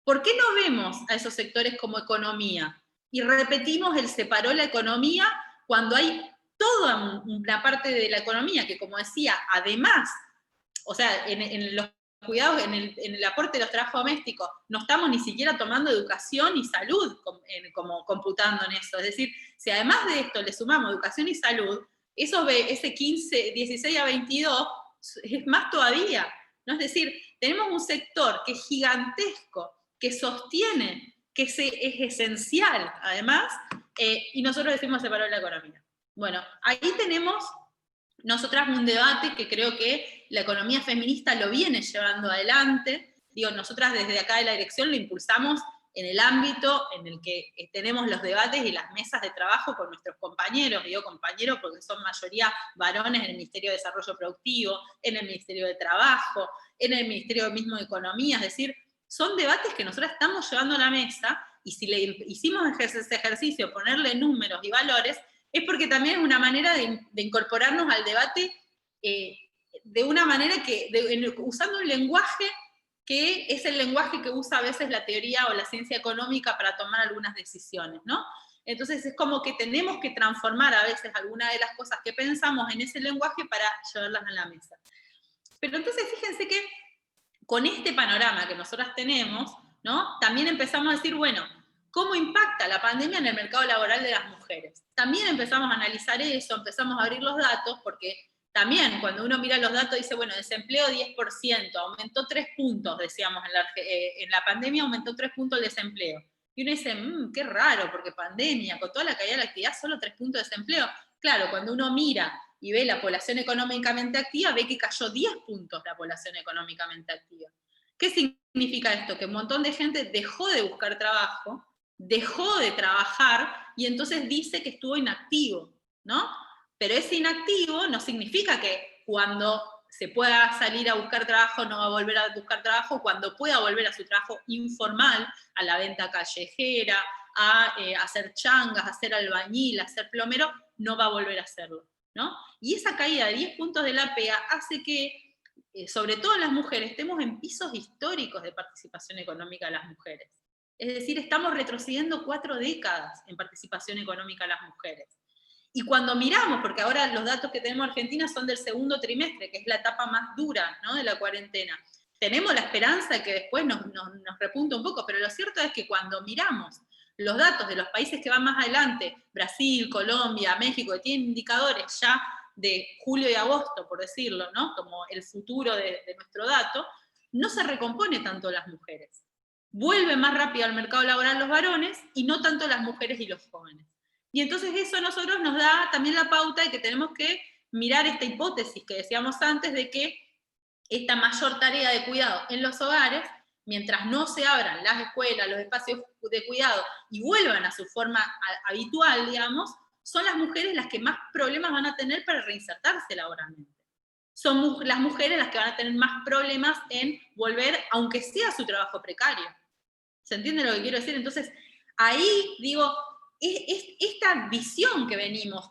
¿Por qué no vemos a esos sectores como economía? Y repetimos el se paró la economía cuando hay toda una parte de la economía que, como decía, además, o sea, en los cuidados, en el aporte de los trabajos domésticos, no estamos ni siquiera tomando educación y salud como computando en eso. Es decir, si además de esto le sumamos educación y salud, ese 15, 16 a 22 es más todavía, ¿no? Es decir, tenemos un sector que es gigantesco, que sostiene, que es esencial, además, y nosotros decimos separar la economía. Bueno, ahí tenemos nosotras un debate que creo que la economía feminista lo viene llevando adelante. Digo, nosotras desde acá de la dirección lo impulsamos en el ámbito en el que tenemos los debates y las mesas de trabajo con nuestros compañeros, digo compañeros porque son mayoría varones en el Ministerio de Desarrollo Productivo, en el Ministerio de Trabajo, en el Ministerio mismo de Economía, es decir, son debates que nosotros estamos llevando a la mesa, y si le hicimos ese ejercicio, ponerle números y valores, es porque también es una manera de incorporarnos al debate de una manera usando un lenguaje que es el lenguaje que usa a veces la teoría o la ciencia económica para tomar algunas decisiones, ¿no? Entonces es como que tenemos que transformar a veces algunas de las cosas que pensamos en ese lenguaje para llevarlas a la mesa. Pero entonces fíjense que con este panorama que nosotras tenemos, ¿no? También empezamos a decir, bueno, ¿cómo impacta la pandemia en el mercado laboral de las mujeres? También empezamos a analizar eso, empezamos a abrir los datos, porque también cuando uno mira los datos dice, bueno, desempleo 10%, aumentó 3 puntos, decíamos, en la pandemia aumentó 3 puntos el desempleo. Y uno dice, qué raro, porque pandemia, con toda la caída de la actividad, solo 3 puntos de desempleo. Claro, cuando uno mira y ve la población económicamente activa, ve que cayó 10 puntos la población económicamente activa. ¿Qué significa esto? Que un montón de gente dejó de buscar trabajo, dejó de trabajar, y entonces dice que estuvo inactivo, ¿no? Pero ese inactivo no significa que cuando se pueda salir a buscar trabajo no va a volver a buscar trabajo, cuando pueda volver a su trabajo informal, a la venta callejera, a hacer changas, a ser albañil, a ser plomero, no va a volver a hacerlo, ¿no? Y esa caída de 10 puntos de la PEA hace que, sobre todo las mujeres, estemos en pisos históricos de participación económica de las mujeres. Es decir, estamos retrocediendo 4 décadas en participación económica de las mujeres. Y cuando miramos, porque ahora los datos que tenemos en Argentina son del segundo trimestre, que es la etapa más dura, ¿no?, de la cuarentena, tenemos la esperanza de que después nos repunte un poco, pero lo cierto es que cuando miramos los datos de los países que van más adelante, Brasil, Colombia, México, que tienen indicadores ya de julio y agosto, por decirlo, ¿no?, como el futuro de nuestro dato, no se recompone tanto las mujeres. Vuelven más rápido al mercado laboral los varones y no tanto las mujeres y los jóvenes. Y entonces eso a nosotros nos da también la pauta de que tenemos que mirar esta hipótesis que decíamos antes de que esta mayor tarea de cuidado en los hogares, mientras no se abran las escuelas, los espacios de cuidado y vuelvan a su forma habitual, digamos, son las mujeres las que más problemas van a tener para reinsertarse laboralmente. Son las mujeres las que van a tener más problemas en volver, aunque sea su trabajo precario. ¿Se entiende lo que quiero decir? Entonces, ahí digo, esta visión que venimos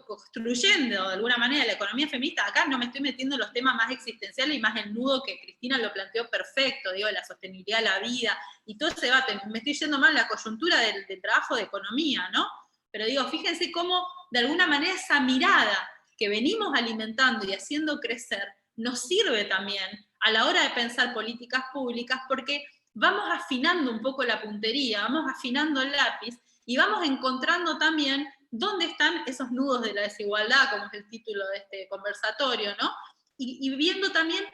construyendo de alguna manera la economía feminista, acá no me estoy metiendo en los temas más existenciales y más el nudo que Cristina lo planteó perfecto, digo, la sostenibilidad de la vida y todo ese debate, me estoy yendo más en la coyuntura del trabajo de economía, ¿no? Pero digo, fíjense cómo de alguna manera esa mirada que venimos alimentando y haciendo crecer nos sirve también a la hora de pensar políticas públicas, porque vamos afinando un poco la puntería, vamos afinando el lápiz, y vamos encontrando también dónde están esos nudos de la desigualdad, como es el título de este conversatorio, ¿no? Y viendo también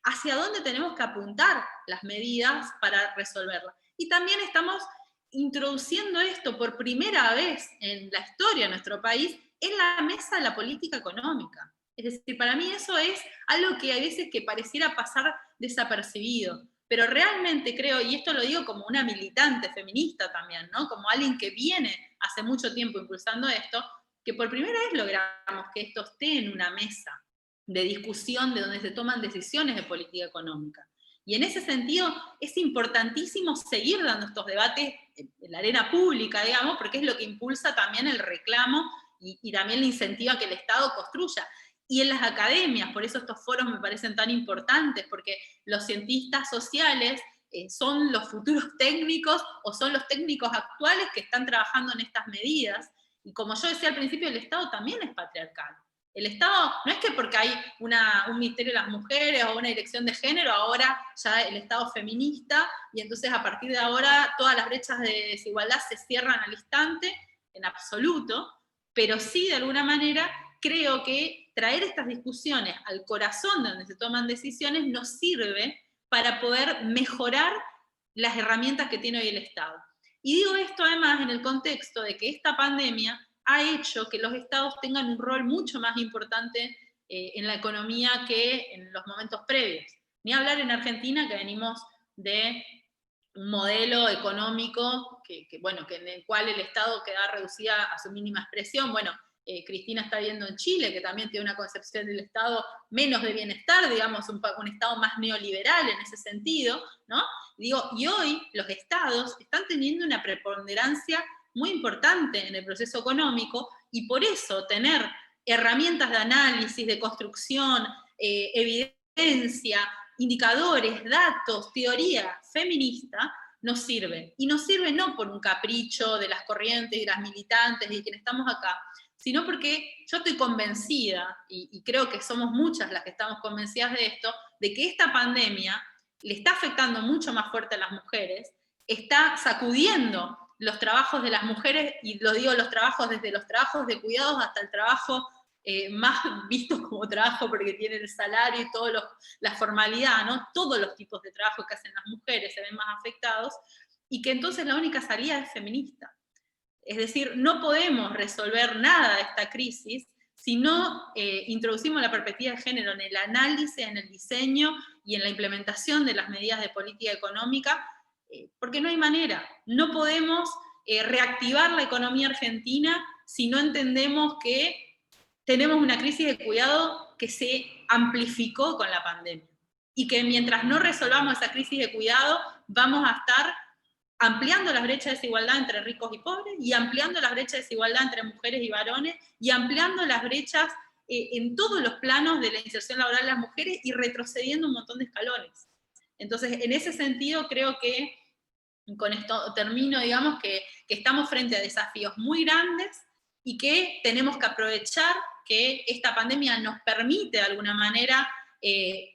hacia dónde tenemos que apuntar las medidas para resolverlas. Y también estamos introduciendo esto por primera vez en la historia de nuestro país en la mesa de la política económica. Es decir, para mí eso es algo que a veces que pareciera pasar desapercibido. Pero realmente creo, y esto lo digo como una militante feminista también, ¿no?, como alguien que viene hace mucho tiempo impulsando esto, que por primera vez logramos que esto esté en una mesa de discusión de donde se toman decisiones de política económica. Y en ese sentido es importantísimo seguir dando estos debates en la arena pública, digamos, porque es lo que impulsa también el reclamo y también le incentiva que el Estado construya. Y en las academias, por eso estos foros me parecen tan importantes, porque los cientistas sociales son los futuros técnicos o son los técnicos actuales que están trabajando en estas medidas. Y como yo decía al principio, el Estado también es patriarcal. El Estado, no es que porque hay un ministerio de las mujeres o una dirección de género, ahora ya el Estado es feminista, y entonces a partir de ahora todas las brechas de desigualdad se cierran al instante, en absoluto, pero sí de alguna manera creo que traer estas discusiones al corazón de donde se toman decisiones nos sirve para poder mejorar las herramientas que tiene hoy el Estado. Y digo esto además en el contexto de que esta pandemia ha hecho que los Estados tengan un rol mucho más importante en la economía que en los momentos previos. Ni hablar en Argentina, que venimos de un modelo económico bueno, que en el cual el Estado queda reducida a su mínima expresión. Bueno, Cristina está viendo en Chile, que también tiene una concepción del Estado menos de bienestar, digamos, un Estado más neoliberal en ese sentido, ¿no? Digo, y hoy los Estados están teniendo una preponderancia muy importante en el proceso económico, y por eso tener herramientas de análisis, de construcción, evidencia, indicadores, datos, teoría feminista, nos sirve. Y nos sirve no por un capricho de las corrientes y las militantes y de quienes estamos acá, sino porque yo estoy convencida, y creo que somos muchas las que estamos convencidas de esto, de que esta pandemia le está afectando mucho más fuerte a las mujeres, está sacudiendo los trabajos de las mujeres, y lo digo los trabajos desde los trabajos de cuidados hasta el trabajo más visto como trabajo porque tiene el salario y toda la formalidad, ¿no? Todos los tipos de trabajo que hacen las mujeres se ven más afectados, y que entonces la única salida es feminista. Es decir, no podemos resolver nada de esta crisis si no introducimos la perspectiva de género en el análisis, en el diseño y en la implementación de las medidas de política económica, porque no hay manera. No podemos reactivar la economía argentina si no entendemos que tenemos una crisis de cuidado que se amplificó con la pandemia, y que mientras no resolvamos esa crisis de cuidado vamos a estar ampliando las brechas de desigualdad entre ricos y pobres, y ampliando las brechas de desigualdad entre mujeres y varones, y ampliando las brechas en todos los planos de la inserción laboral de las mujeres, y retrocediendo un montón de escalones. Entonces, en ese sentido, creo que, con esto termino, digamos que estamos frente a desafíos muy grandes, y que tenemos que aprovechar que esta pandemia nos permite de alguna manera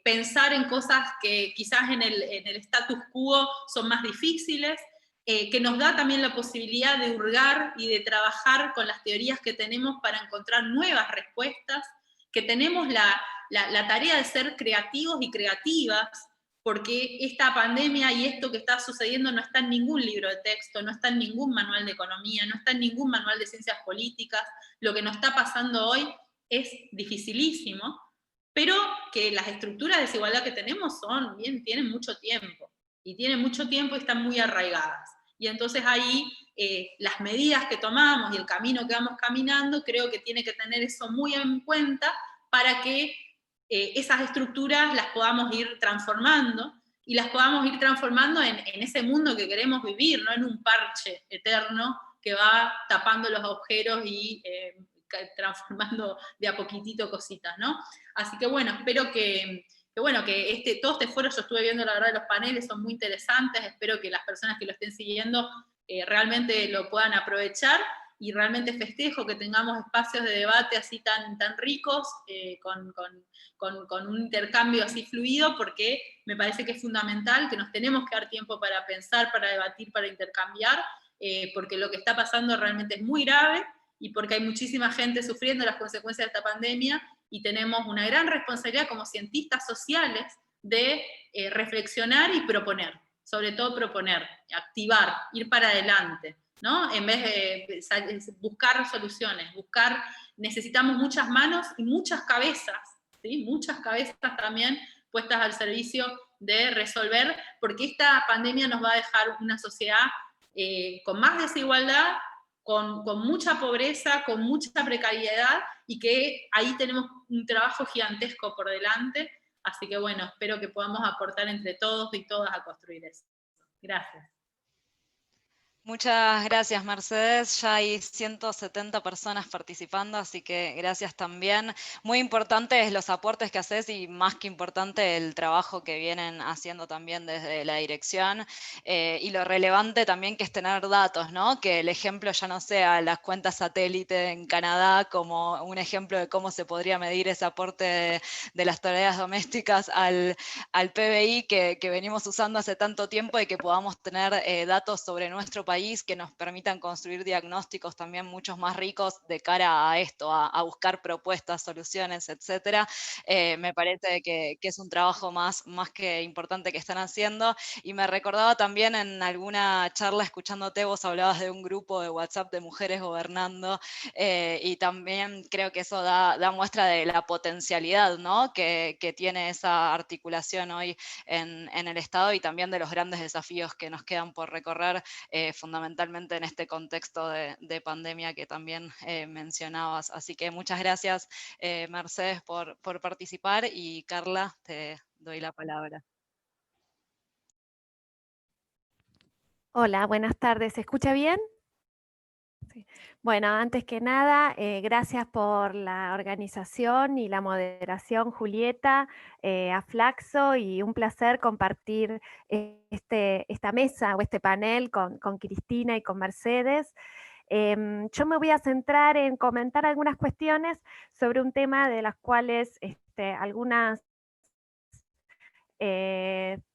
pensar en cosas que quizás en el status quo son más difíciles, que nos da también la posibilidad de hurgar y de trabajar con las teorías que tenemos para encontrar nuevas respuestas, que tenemos la tarea de ser creativos y creativas, porque esta pandemia y esto que está sucediendo no está en ningún libro de texto, no está en ningún manual de economía, no está en ningún manual de ciencias políticas. Lo que nos está pasando hoy es dificilísimo, pero que las estructuras de desigualdad que tenemos tienen mucho tiempo, y están muy arraigadas. Y entonces ahí las medidas que tomamos y el camino que vamos caminando, creo que tiene que tener eso muy en cuenta para que esas estructuras las podamos ir transformando, y las podamos ir transformando en ese mundo que queremos vivir, no en un parche eterno que va tapando los agujeros y transformando de a poquitito cositas, ¿no? Así que bueno, espero que todo este foro, yo estuve viendo la verdad los paneles, son muy interesantes, espero que las personas que lo estén siguiendo realmente lo puedan aprovechar, y realmente festejo que tengamos espacios de debate así tan ricos, con un intercambio así fluido, porque me parece que es fundamental, que nos tenemos que dar tiempo para pensar, para debatir, para intercambiar, porque lo que está pasando realmente es muy grave, y porque hay muchísima gente sufriendo las consecuencias de esta pandemia, y tenemos una gran responsabilidad como cientistas sociales de reflexionar y proponer, sobre todo proponer, activar, ir para adelante, ¿no? En vez de buscar soluciones, necesitamos muchas manos y muchas cabezas, ¿sí? Muchas cabezas también puestas al servicio de resolver, porque esta pandemia nos va a dejar una sociedad con más desigualdad, con mucha pobreza, con mucha precariedad, y que ahí tenemos un trabajo gigantesco por delante. Así que bueno, espero que podamos aportar entre todos y todas a construir eso. Gracias. Muchas gracias, Mercedes. Ya hay 170 personas participando, así que gracias también. Muy importantes los aportes que haces, y más que importante el trabajo que vienen haciendo también desde la dirección, y lo relevante también que es tener datos, ¿no? Que el ejemplo ya no sea las cuentas satélite en Canadá como un ejemplo de cómo se podría medir ese aporte de las tareas domésticas al PBI que venimos usando hace tanto tiempo, y que podamos tener datos sobre nuestro país que nos permitan construir diagnósticos también muchos más ricos de cara a esto, a buscar propuestas, soluciones, etcétera. Me parece que es un trabajo más que importante que están haciendo, y me recordaba también en alguna charla escuchándote, vos hablabas de un grupo de WhatsApp de mujeres gobernando, y también creo que eso da muestra de la potencialidad, ¿no? que tiene esa articulación hoy en el Estado, y también de los grandes desafíos que nos quedan por recorrer, fundamentalmente en este contexto de pandemia que también mencionabas. Así que muchas gracias, Mercedes, por participar, y Carla, te doy la palabra. Hola, buenas tardes. ¿Se escucha bien? Sí. Bueno, antes que nada, gracias por la organización y la moderación, Julieta, a Flaxo, y un placer compartir esta mesa o este panel con Cristina y con Mercedes. Yo me voy a centrar en comentar algunas cuestiones sobre un tema de las cuales algunas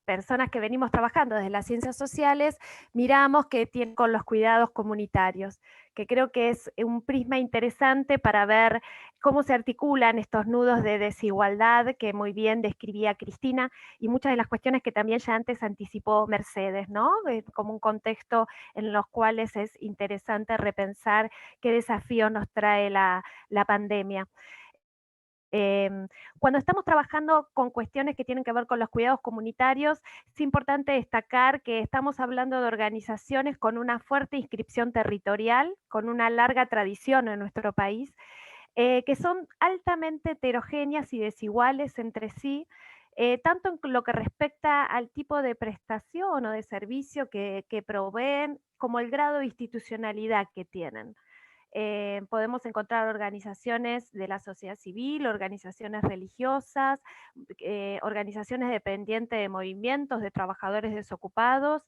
personas que venimos trabajando desde las ciencias sociales miramos que tienen con los cuidados comunitarios, que creo que es un prisma interesante para ver cómo se articulan estos nudos de desigualdad que muy bien describía Cristina, y muchas de las cuestiones que también ya antes anticipó Mercedes, ¿no? Como un contexto en los cuales es interesante repensar qué desafío nos trae la pandemia. Cuando estamos trabajando con cuestiones que tienen que ver con los cuidados comunitarios, es importante destacar que estamos hablando de organizaciones con una fuerte inscripción territorial, con una larga tradición en nuestro país, que son altamente heterogéneas y desiguales entre sí, tanto en lo que respecta al tipo de prestación o de servicio que proveen, como el grado de institucionalidad que tienen. Podemos encontrar organizaciones de la sociedad civil, organizaciones religiosas, organizaciones dependientes de movimientos de trabajadores desocupados,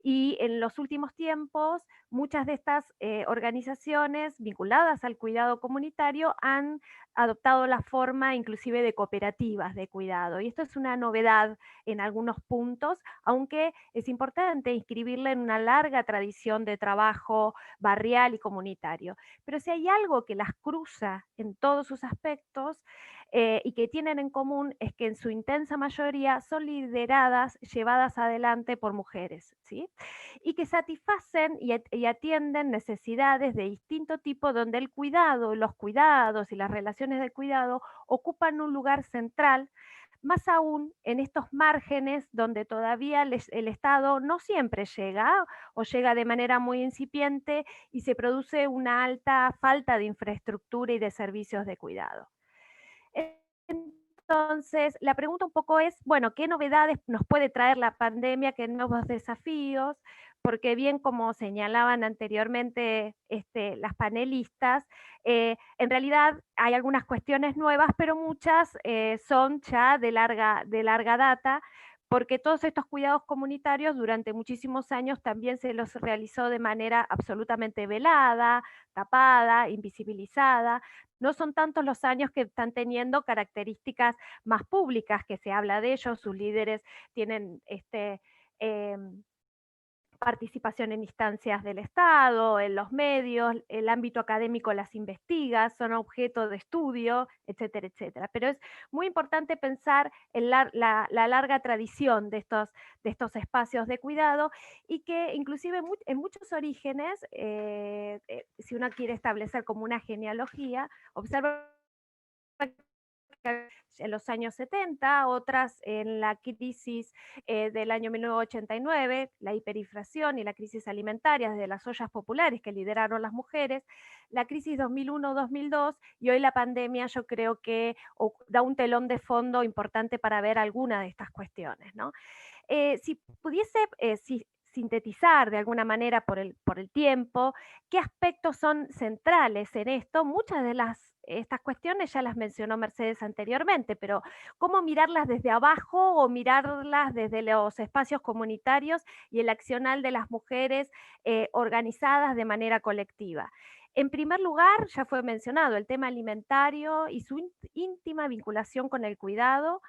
y en los últimos tiempos muchas de estas organizaciones vinculadas al cuidado comunitario han adoptado la forma inclusive de cooperativas de cuidado, y esto es una novedad en algunos puntos, aunque es importante inscribirla en una larga tradición de trabajo barrial y comunitario. Pero si hay algo que las cruza en todos sus aspectos y que tienen en común, es que en su intensa mayoría son lideradas, llevadas adelante por mujeres, ¿sí? Y que satisfacen y atienden necesidades de distinto tipo, donde el cuidado, los cuidados y las relaciones de cuidado ocupan un lugar central, más aún en estos márgenes donde todavía el Estado no siempre llega o llega de manera muy incipiente, y se produce una alta falta de infraestructura y de servicios de cuidado. Entonces, la pregunta un poco es, bueno, ¿qué novedades nos puede traer la pandemia? ¿Qué nuevos desafíos? Porque bien como señalaban anteriormente las panelistas, en realidad hay algunas cuestiones nuevas, pero muchas son ya de larga data, porque todos estos cuidados comunitarios durante muchísimos años también se los realizó de manera absolutamente velada, tapada, invisibilizada. No son tantos los años que están teniendo características más públicas, que se habla de ellos, sus líderes tienen em, participación en instancias del Estado, en los medios, el ámbito académico las investiga, son objeto de estudio, etcétera, etcétera. Pero es muy importante pensar en la larga tradición de estos espacios de cuidado, y que inclusive en muchos orígenes, si uno quiere establecer como una genealogía, observa en los años 70, otras en la crisis del año 1989, la hiperinflación y la crisis alimentaria de las ollas populares que lideraron las mujeres, la crisis 2001-2002, y hoy la pandemia, yo creo que da un telón de fondo importante para ver alguna de estas cuestiones, ¿no? Si pudiese sintetizar de alguna manera por el tiempo, ¿qué aspectos son centrales en esto? Muchas de estas cuestiones ya las mencionó Mercedes anteriormente, pero ¿cómo mirarlas desde abajo o mirarlas desde los espacios comunitarios y el accionar de las mujeres organizadas de manera colectiva? En primer lugar, ya fue mencionado el tema alimentario y su íntima vinculación con el cuidado,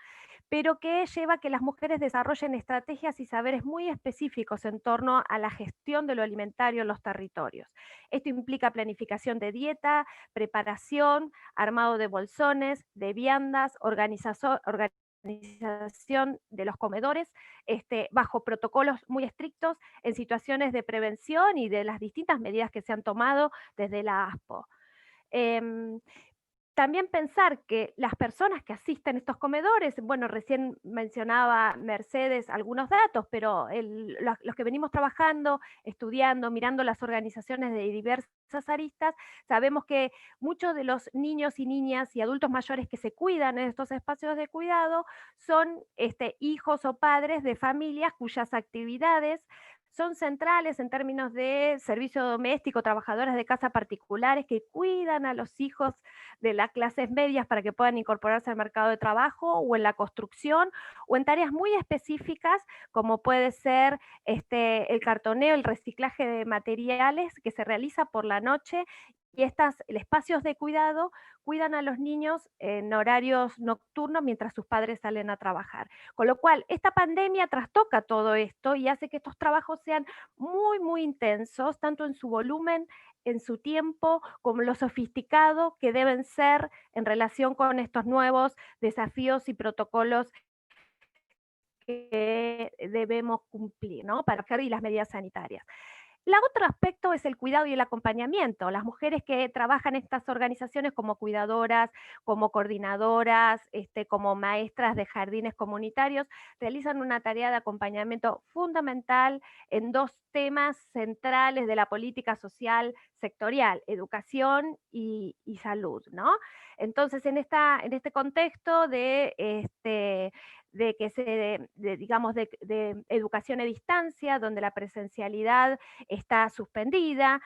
pero que lleva a que las mujeres desarrollen estrategias y saberes muy específicos en torno a la gestión de lo alimentario en los territorios. Esto implica planificación de dieta, preparación, armado de bolsones, de viandas, organización de los comedores, bajo protocolos muy estrictos, en situaciones de prevención y de las distintas medidas que se han tomado desde la ASPO. También pensar que las personas que asisten a estos comedores, bueno, recién mencionaba Mercedes algunos datos, pero los que venimos trabajando, estudiando, mirando las organizaciones de diversas aristas, sabemos que muchos de los niños y niñas y adultos mayores que se cuidan en estos espacios de cuidado son hijos o padres de familias cuyas actividades son centrales en términos de servicio doméstico, trabajadoras de casa particulares que cuidan a los hijos de las clases medias para que puedan incorporarse al mercado de trabajo, o en la construcción, o en tareas muy específicas como puede ser el cartoneo, el reciclaje de materiales que se realiza por la noche, y estos espacios de cuidado cuidan a los niños en horarios nocturnos mientras sus padres salen a trabajar. Con lo cual, esta pandemia trastoca todo esto y hace que estos trabajos sean muy, muy intensos, tanto en su volumen, en su tiempo, como lo sofisticado que deben ser en relación con estos nuevos desafíos y protocolos que debemos cumplir, ¿no? Y las medidas sanitarias. La otro aspecto es el cuidado y el acompañamiento. Las mujeres que trabajan en estas organizaciones como cuidadoras, como coordinadoras, como maestras de jardines comunitarios, realizan una tarea de acompañamiento fundamental en dos temas centrales de la política social sectorial, educación y salud, ¿no? Entonces, en este contexto digamos, de educación a distancia, donde la presencialidad está suspendida,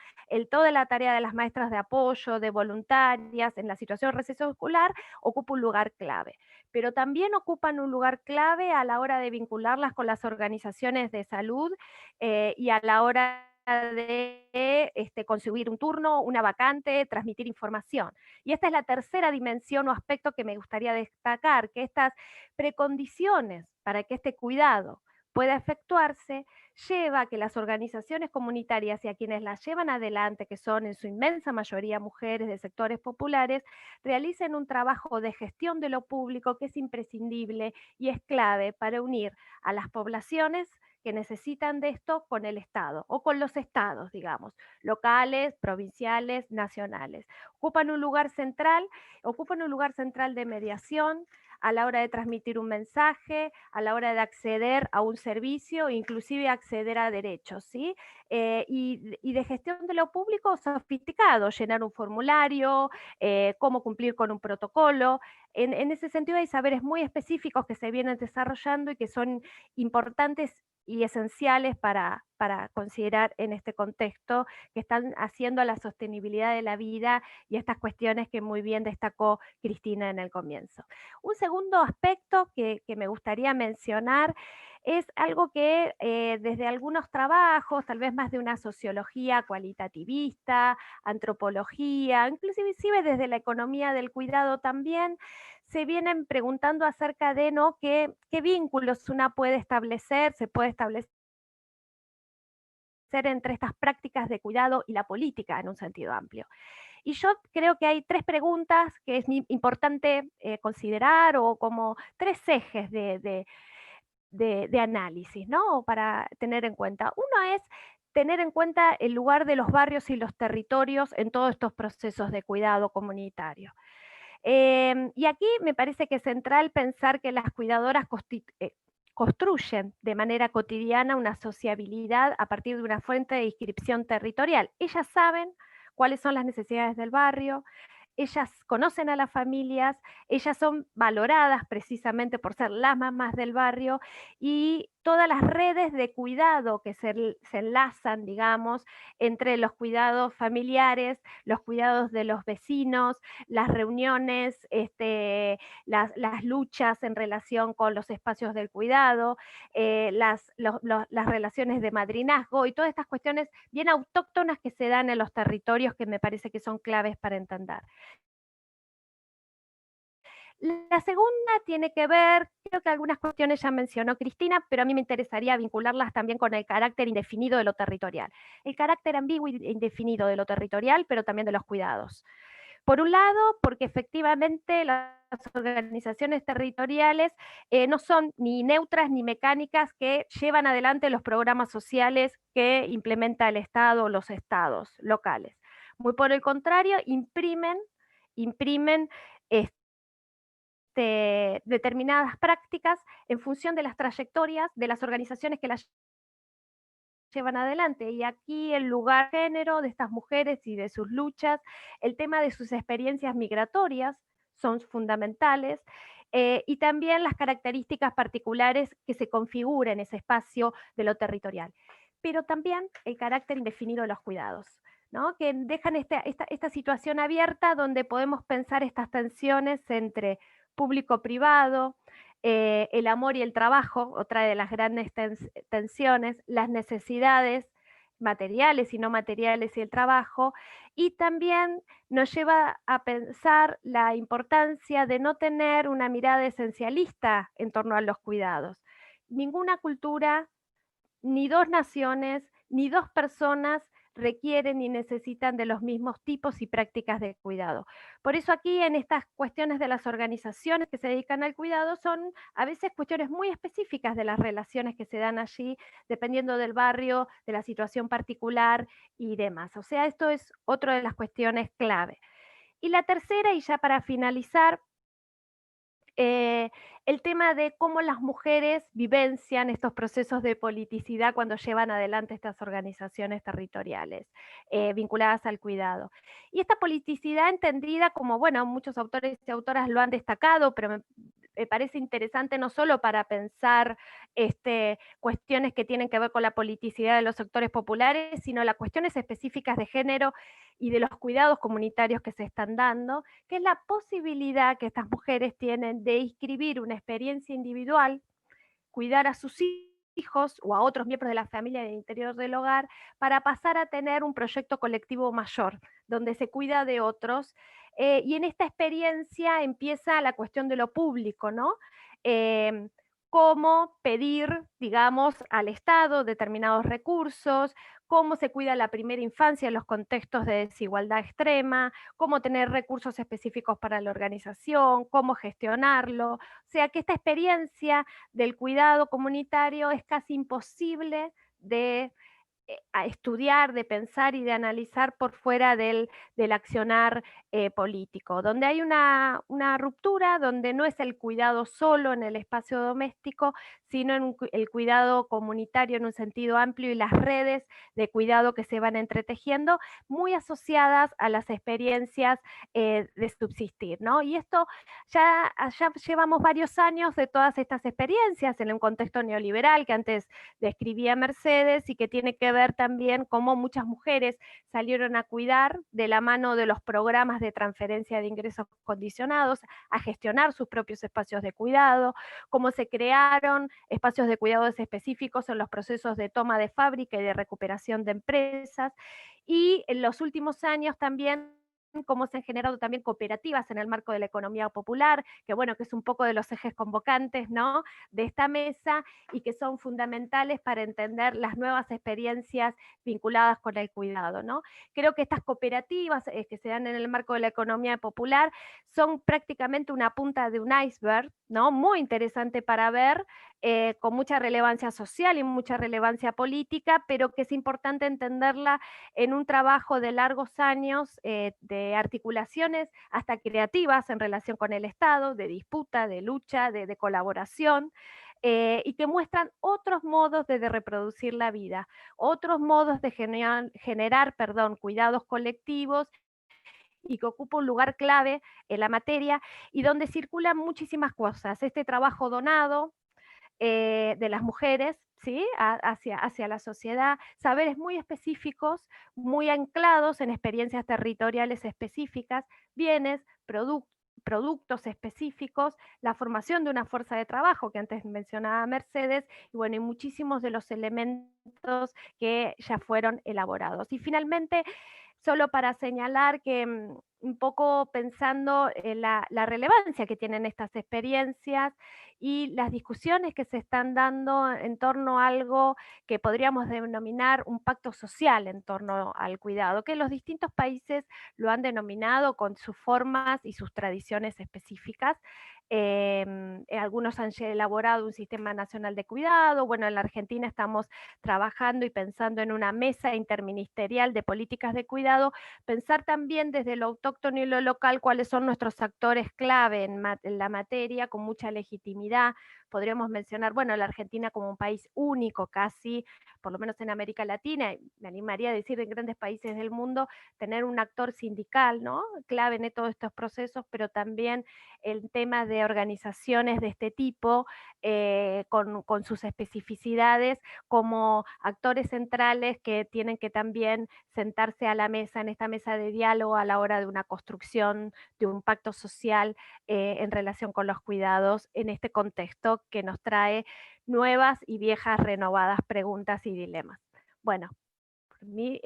toda la tarea de las maestras de apoyo, de voluntarias en la situación de receso escolar, ocupa un lugar clave. Pero también ocupan un lugar clave a la hora de vincularlas con las organizaciones de salud y a la hora de conseguir un turno, una vacante, transmitir información. Y esta es la tercera dimensión o aspecto que me gustaría destacar, que estas precondiciones para que este cuidado pueda efectuarse lleva a que las organizaciones comunitarias y a quienes las llevan adelante, que son en su inmensa mayoría mujeres de sectores populares, realicen un trabajo de gestión de lo público que es imprescindible y es clave para unir a las poblaciones que necesitan de esto con el Estado o con los estados, digamos, locales, provinciales, nacionales. Ocupan un lugar central de mediación a la hora de transmitir un mensaje, a la hora de acceder a un servicio, inclusive acceder a derechos, ¿sí? Y de gestión de lo público sofisticado, llenar un formulario, cómo cumplir con un protocolo. En ese sentido hay saberes muy específicos que se vienen desarrollando y que son importantes y esenciales para considerar en este contexto, que están haciendo a la sostenibilidad de la vida y estas cuestiones que muy bien destacó Cristina en el comienzo. Un segundo aspecto que me gustaría mencionar es algo que desde algunos trabajos, tal vez más de una sociología cualitativista, antropología, inclusive desde la economía del cuidado también, se vienen preguntando acerca de ¿no? qué vínculos una puede establecer, se puede establecer entre estas prácticas de cuidado y la política en un sentido amplio. Y yo creo que hay tres preguntas que es importante considerar o como tres ejes de análisis, ¿no? Para tener en cuenta. Uno es tener en cuenta el lugar de los barrios y los territorios en todos estos procesos de cuidado comunitario. Y aquí me parece que es central pensar que las cuidadoras construyen de manera cotidiana una sociabilidad a partir de una fuente de inscripción territorial. Ellas saben cuáles son las necesidades del barrio, ellas conocen a las familias, ellas son valoradas precisamente por ser las mamás del barrio y todas las redes de cuidado que se enlazan, digamos, entre los cuidados familiares, los cuidados de los vecinos, las reuniones, las luchas en relación con los espacios del cuidado, las relaciones de madrinazgo y todas estas cuestiones bien autóctonas que se dan en los territorios que me parece que son claves para entender. La segunda tiene que ver, creo que algunas cuestiones ya mencionó Cristina, pero a mí me interesaría vincularlas también con el carácter indefinido de lo territorial. El carácter ambiguo e indefinido de lo territorial, pero también de los cuidados. Por un lado, porque efectivamente las organizaciones territoriales no son ni neutras ni mecánicas que llevan adelante los programas sociales que implementa el Estado o los estados locales. Muy por el contrario, imprimen determinadas prácticas en función de las trayectorias de las organizaciones que las llevan adelante. Y aquí el lugar género de estas mujeres y de sus luchas, el tema de sus experiencias migratorias son fundamentales, y también las características particulares que se configuran en ese espacio de lo territorial. Pero también el carácter indefinido de los cuidados, ¿no? Que dejan esta situación abierta donde podemos pensar estas tensiones entre público-privado, el amor y el trabajo, otra de las grandes tensiones, las necesidades materiales y no materiales y el trabajo, y también nos lleva a pensar la importancia de no tener una mirada esencialista en torno a los cuidados. Ninguna cultura, ni dos naciones, ni dos personas requieren y necesitan de los mismos tipos y prácticas de cuidado. Por eso aquí en estas cuestiones de las organizaciones que se dedican al cuidado son a veces cuestiones muy específicas de las relaciones que se dan allí, dependiendo del barrio, de la situación particular y demás. O sea, esto es otra de las cuestiones clave. Y la tercera, y ya para finalizar, el tema de cómo las mujeres vivencian estos procesos de politicidad cuando llevan adelante estas organizaciones territoriales vinculadas al cuidado. Y esta politicidad entendida como, bueno, muchos autores y autoras lo han destacado, pero me parece interesante no solo para pensar cuestiones que tienen que ver con la politicidad de los sectores populares, sino las cuestiones específicas de género y de los cuidados comunitarios que se están dando, que es la posibilidad que estas mujeres tienen de inscribir una experiencia individual, cuidar a sus hijos o a otros miembros de la familia en el interior del hogar, para pasar a tener un proyecto colectivo mayor, donde se cuida de otros. Y en esta experiencia empieza la cuestión de lo público, ¿no? Cómo pedir, digamos, al Estado determinados recursos, cómo se cuida la primera infancia en los contextos de desigualdad extrema, cómo tener recursos específicos para la organización, cómo gestionarlo. O sea que esta experiencia del cuidado comunitario es casi imposible de a estudiar, de pensar y de analizar por fuera del accionar político, donde hay una ruptura, donde no es el cuidado solo en el espacio doméstico, sino en el cuidado comunitario en un sentido amplio y las redes de cuidado que se van entretejiendo, muy asociadas a las experiencias de subsistir, ¿no? Y esto ya llevamos varios años de todas estas experiencias en un contexto neoliberal que antes describía Mercedes y que tiene que ver también cómo muchas mujeres salieron a cuidar de la mano de los programas de transferencia de ingresos condicionados, a gestionar sus propios espacios de cuidado, cómo se crearon espacios de cuidados específicos en los procesos de toma de fábrica y de recuperación de empresas, y en los últimos años también cómo se han generado también cooperativas en el marco de la economía popular, que bueno, que es un poco de los ejes convocantes, ¿no?, de esta mesa, y que son fundamentales para entender las nuevas experiencias vinculadas con el cuidado, ¿no? Creo que estas cooperativas que se dan en el marco de la economía popular son prácticamente una punta de un iceberg, ¿no?, muy interesante para ver, con mucha relevancia social y mucha relevancia política, pero que es importante entenderla en un trabajo de largos años de articulaciones hasta creativas en relación con el Estado, de disputa, de lucha, de colaboración, y que muestran otros modos de reproducir la vida, otros modos de generar cuidados colectivos, y que ocupa un lugar clave en la materia, y donde circulan muchísimas cosas. Este trabajo donado, de las mujeres, ¿sí?, hacia la sociedad, saberes muy específicos, muy anclados en experiencias territoriales específicas, bienes, productos específicos, la formación de una fuerza de trabajo que antes mencionaba Mercedes, y bueno, y muchísimos de los elementos que ya fueron elaborados. Y finalmente, solo para señalar que un poco pensando en la relevancia que tienen estas experiencias y las discusiones que se están dando en torno a algo que podríamos denominar un pacto social en torno al cuidado, que los distintos países lo han denominado con sus formas y sus tradiciones específicas. Algunos han elaborado un sistema nacional de cuidado. Bueno, en la Argentina estamos trabajando y pensando en una mesa interministerial de políticas de cuidado, pensar también desde lo autóctono y lo local cuáles son nuestros actores clave en la materia, con mucha legitimidad. Podríamos mencionar, bueno, la Argentina como un país único casi, por lo menos en América Latina, y me animaría a decir en grandes países del mundo, tener un actor sindical, ¿no?, clave en todos estos procesos, pero también el tema de organizaciones de este tipo, con sus especificidades, como actores centrales que tienen que también sentarse a la mesa, en esta mesa de diálogo, a la hora de una construcción de un pacto social en relación con los cuidados, en este contexto que nos trae nuevas y viejas renovadas preguntas y dilemas. Bueno, por mí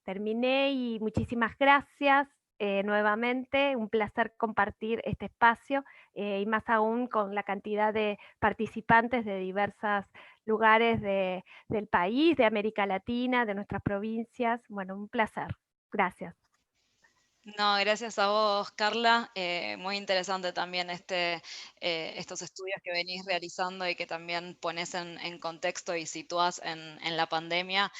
terminé, y muchísimas gracias. Nuevamente, un placer compartir este espacio, y más aún con la cantidad de participantes de diversos lugares del país, de América Latina, de nuestras provincias. Bueno, un placer. Gracias. No, gracias a vos, Carla. Muy interesante también estos estudios que venís realizando y que también pones en contexto y situás en la pandemia,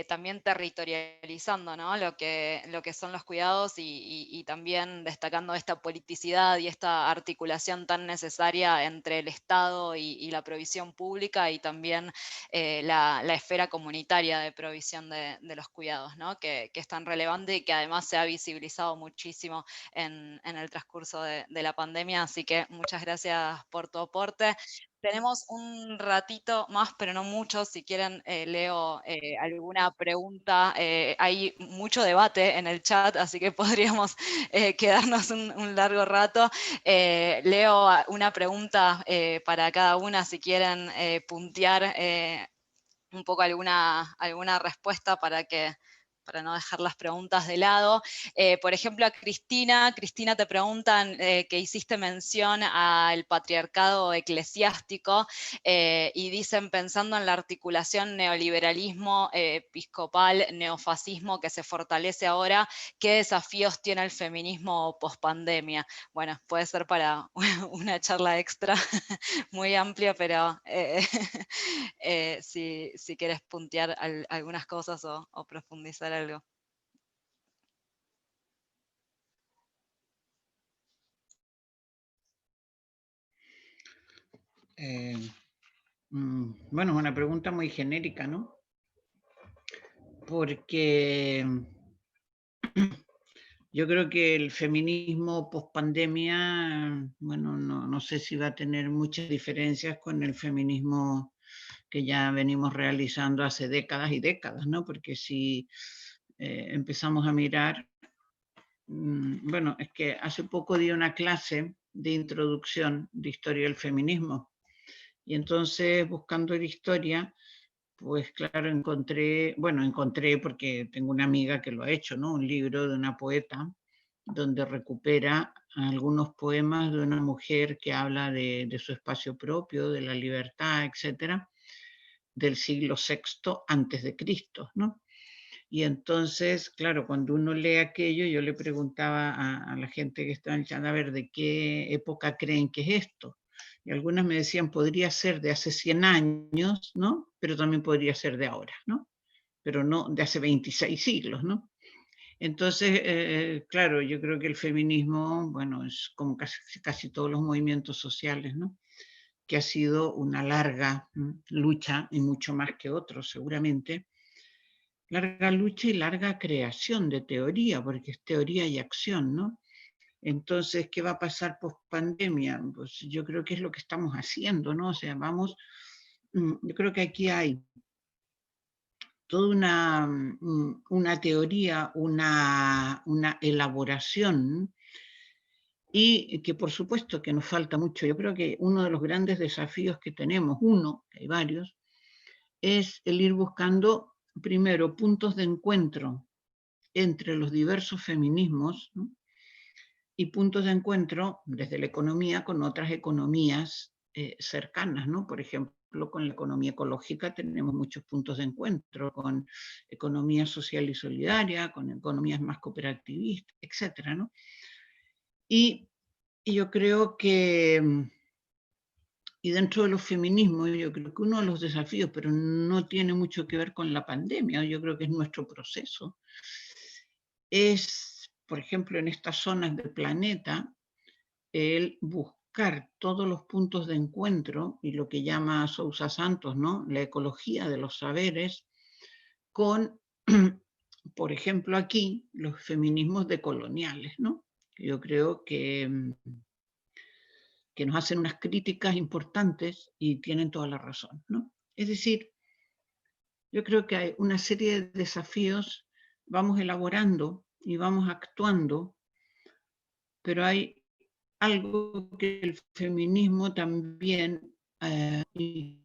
también territorializando, ¿no? Lo que son los cuidados y también destacando esta politicidad y esta articulación tan necesaria entre el Estado y la provisión pública y también la esfera comunitaria de provisión de los cuidados, ¿no? Que es tan relevante y que además se ha visibilizado muchísimo en el transcurso de la pandemia, así que muchas gracias por tu aporte. Tenemos un ratito más, pero no mucho. Si quieren, leo alguna pregunta. Hay mucho debate en el chat, así que podríamos quedarnos un largo rato. Leo una pregunta para cada una, si quieren puntear un poco alguna respuesta para no dejar las preguntas de lado. Por ejemplo, a Cristina te preguntan que hiciste mención al patriarcado eclesiástico y dicen, pensando en la articulación neoliberalismo, episcopal, neofascismo que se fortalece ahora, ¿qué desafíos tiene el feminismo pospandemia? Bueno, puede ser para una charla extra muy amplia, pero si quieres puntear algunas cosas o profundizar algo. Bueno, es una pregunta muy genérica, ¿no? Porque yo creo que el feminismo post-pandemia, bueno, no sé si va a tener muchas diferencias con el feminismo que ya venimos realizando hace décadas y décadas, ¿no? Porque si empezamos a mirar, bueno, es que hace poco di una clase de introducción de historia del feminismo y entonces buscando la historia, pues claro, encontré porque tengo una amiga que lo ha hecho, ¿no? Un libro de una poeta donde recupera algunos poemas de una mujer que habla de su espacio propio, de la libertad, etcétera, del siglo VI antes de Cristo, ¿no? Y entonces, claro, cuando uno lee aquello, yo le preguntaba a la gente que estaba en el chat, a ver, ¿de qué época creen que es esto? Y algunas me decían, podría ser de hace 100 años, ¿no? Pero también podría ser de ahora, ¿no? Pero no de hace 26 siglos, ¿no? Entonces, claro, yo creo que el feminismo, bueno, es como casi todos los movimientos sociales, ¿no? Que ha sido una larga lucha, y mucho más que otros seguramente, larga lucha y larga creación de teoría, porque es teoría y acción, ¿no? Entonces, ¿qué va a pasar post pandemia? Pues yo creo que es lo que estamos haciendo, ¿no? O sea, yo creo que aquí hay toda una teoría, una elaboración, y que por supuesto que nos falta mucho. Yo creo que uno de los grandes desafíos que tenemos, que hay varios, es el ir buscando primero puntos de encuentro entre los diversos feminismos, ¿no? Y puntos de encuentro desde la economía con otras economías cercanas, ¿no? Por ejemplo, con la economía ecológica tenemos muchos puntos de encuentro, con economía social y solidaria, con economías más cooperativistas, etcétera, ¿no? Y yo creo que, y dentro de los feminismos, yo creo que uno de los desafíos, pero no tiene mucho que ver con la pandemia, yo creo que es nuestro proceso, es, por ejemplo, en estas zonas del planeta, el buscar todos los puntos de encuentro y lo que llama Sousa Santos, ¿no? La ecología de los saberes, con, por ejemplo, aquí, los feminismos decoloniales, ¿no? Yo creo que nos hacen unas críticas importantes y tienen toda la razón, ¿no? Es decir, yo creo que hay una serie de desafíos, vamos elaborando y vamos actuando, pero hay algo que el feminismo también, y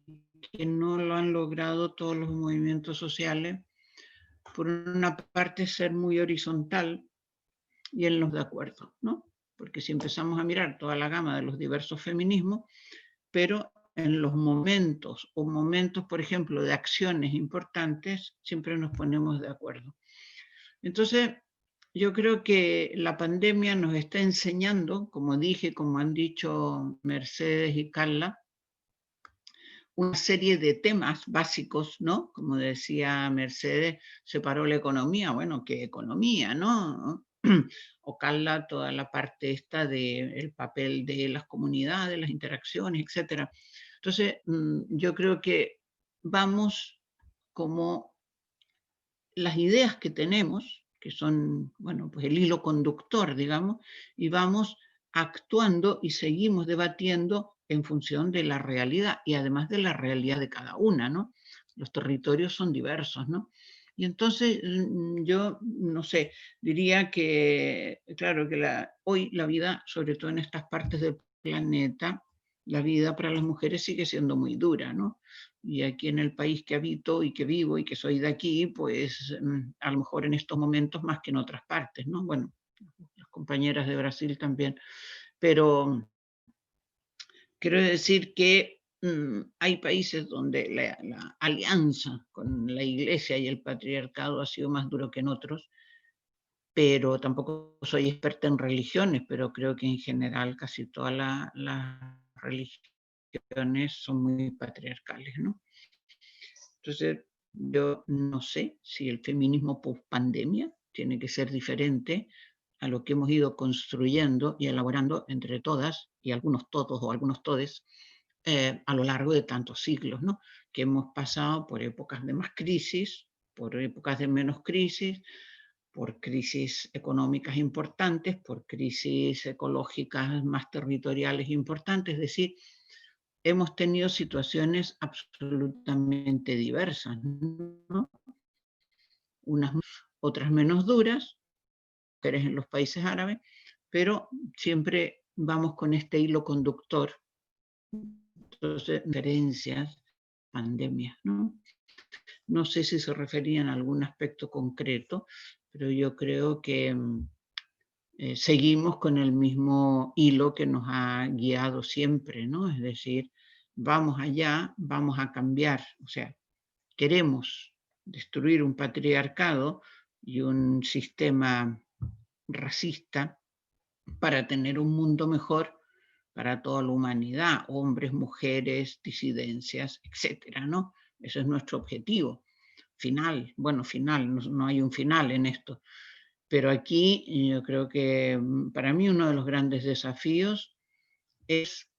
que no lo han logrado todos los movimientos sociales, por una parte ser muy horizontal y en los de acuerdo, ¿no? Porque si empezamos a mirar toda la gama de los diversos feminismos, pero en los momentos, por ejemplo, de acciones importantes, siempre nos ponemos de acuerdo. Entonces, yo creo que la pandemia nos está enseñando, como dije, como han dicho Mercedes y Carla, una serie de temas básicos, ¿no? Como decía Mercedes, separó la economía, bueno, ¿qué economía, no? O Carla, toda la parte esta del papel de las comunidades, las interacciones, etc. Entonces, yo creo que vamos como las ideas que tenemos, que son, bueno, pues el hilo conductor, digamos, y vamos actuando y seguimos debatiendo en función de la realidad y además de la realidad de cada una, ¿no? Los territorios son diversos, ¿no? Y entonces yo, no sé, diría que, claro, que hoy la vida, sobre todo en estas partes del planeta, la vida para las mujeres sigue siendo muy dura, ¿no? Y aquí en el país que habito y que vivo y que soy de aquí, pues a lo mejor en estos momentos más que en otras partes, ¿no? Bueno, las compañeras de Brasil también, pero quiero decir que hay países donde la alianza con la Iglesia y el patriarcado ha sido más duro que en otros, pero tampoco soy experta en religiones, pero creo que en general casi todas las religiones son muy patriarcales, ¿no? Entonces, yo no sé si el feminismo post pandemia tiene que ser diferente a lo que hemos ido construyendo y elaborando entre todas, y algunos todos o algunos todes, a lo largo de tantos siglos, ¿no? Que hemos pasado por épocas de más crisis, por épocas de menos crisis, por crisis económicas importantes, por crisis ecológicas más territoriales importantes, es decir, hemos tenido situaciones absolutamente diversas, ¿no? Unas otras menos duras, mujeres en los países árabes, pero siempre vamos con este hilo conductor. Entonces, diferencias, pandemias, ¿no? No sé si se referían a algún aspecto concreto, pero yo creo que seguimos con el mismo hilo que nos ha guiado siempre, ¿no? Es decir, vamos allá, vamos a cambiar, o sea, queremos destruir un patriarcado y un sistema racista para tener un mundo mejor para toda la humanidad, hombres, mujeres, disidencias, etcétera, ¿no? Ese es nuestro objetivo final. Bueno, final, no hay un final en esto, pero aquí yo creo que para mí uno de los grandes desafíos es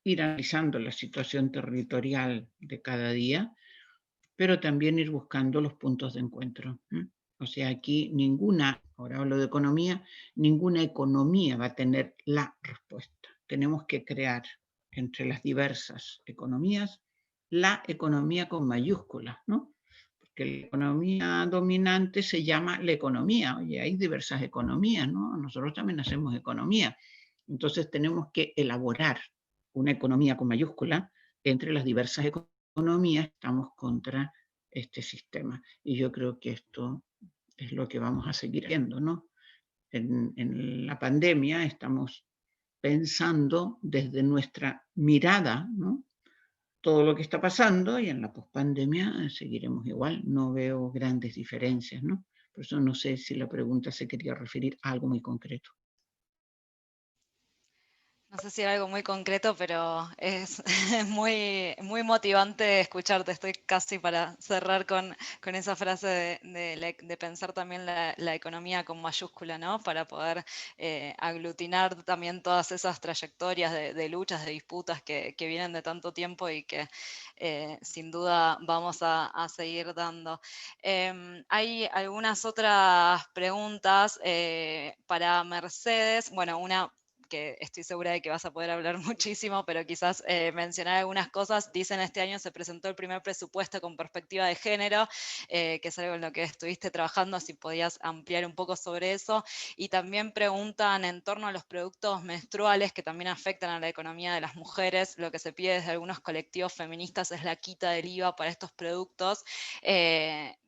ir analizando la situación territorial de cada día, pero también ir buscando los puntos de encuentro. O sea, aquí ninguna, ahora hablo de economía, ninguna economía va a tener la respuesta. Tenemos que crear entre las diversas economías la economía con mayúsculas, ¿no? Porque la economía dominante se llama la economía. Oye, hay diversas economías, ¿no? Nosotros también hacemos economía. Entonces tenemos que elaborar una economía con mayúscula entre las diversas economías. Estamos contra este sistema. Y yo creo que esto es lo que vamos a seguir haciendo, ¿no? En la pandemia estamos pensando desde nuestra mirada, ¿no? Todo lo que está pasando, y en la pospandemia seguiremos igual. No veo grandes diferencias, ¿no? Por eso no sé si la pregunta se quería referir a algo muy concreto. No sé si era algo muy concreto, pero es muy, muy motivante escucharte. Estoy casi para cerrar con esa frase de pensar también la economía con mayúscula, ¿no? Para poder aglutinar también todas esas trayectorias de luchas, de disputas que vienen de tanto tiempo y que sin duda vamos a seguir dando. Hay algunas otras preguntas para Mercedes. Bueno, una que estoy segura de que vas a poder hablar muchísimo, pero quizás mencionar algunas cosas. Dicen, este año se presentó el primer presupuesto con perspectiva de género, que es algo en lo que estuviste trabajando, si podías ampliar un poco sobre eso. Y también preguntan en torno a los productos menstruales que también afectan a la economía de las mujeres. Lo que se pide desde algunos colectivos feministas es la quita del IVA para estos productos.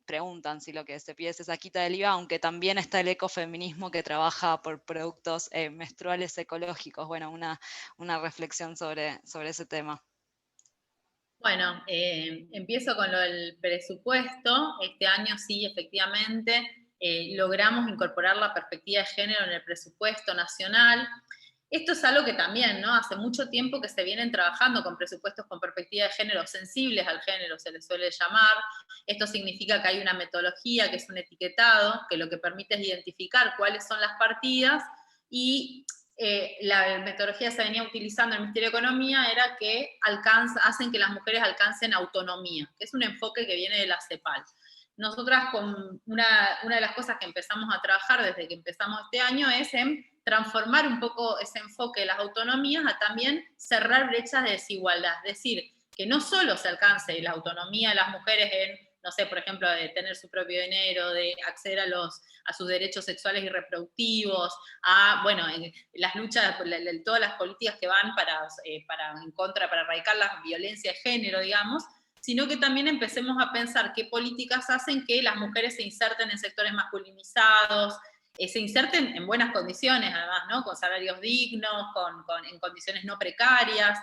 Preguntan si lo que se pide es esa quita del IVA, aunque también está el ecofeminismo que trabaja por productos menstruales ecológicos. Bueno, una reflexión sobre ese tema. Bueno, empiezo con lo del presupuesto. Este año sí, efectivamente, logramos incorporar la perspectiva de género en el presupuesto nacional. Esto es algo que también, ¿no? Hace mucho tiempo que se vienen trabajando con presupuestos con perspectiva de género, sensibles al género, se les suele llamar. Esto significa que hay una metodología, que es un etiquetado, que lo que permite es identificar cuáles son las partidas, y la metodología que se venía utilizando en el Ministerio de Economía era que hacen que las mujeres alcancen autonomía, que es un enfoque que viene de la CEPAL. Nosotras, con una de las cosas que empezamos a trabajar desde que empezamos este año es en transformar un poco ese enfoque de las autonomías a también cerrar brechas de desigualdad. Es decir, que no solo se alcance la autonomía de las mujeres en, no sé, por ejemplo, de tener su propio dinero, de acceder a sus derechos sexuales y reproductivos, bueno, en las luchas, todas las políticas que van para erradicar la violencia de género, digamos, sino que también empecemos a pensar qué políticas hacen que las mujeres se inserten en sectores masculinizados, se inserten en buenas condiciones, además, ¿no? Con salarios dignos, en condiciones no precarias,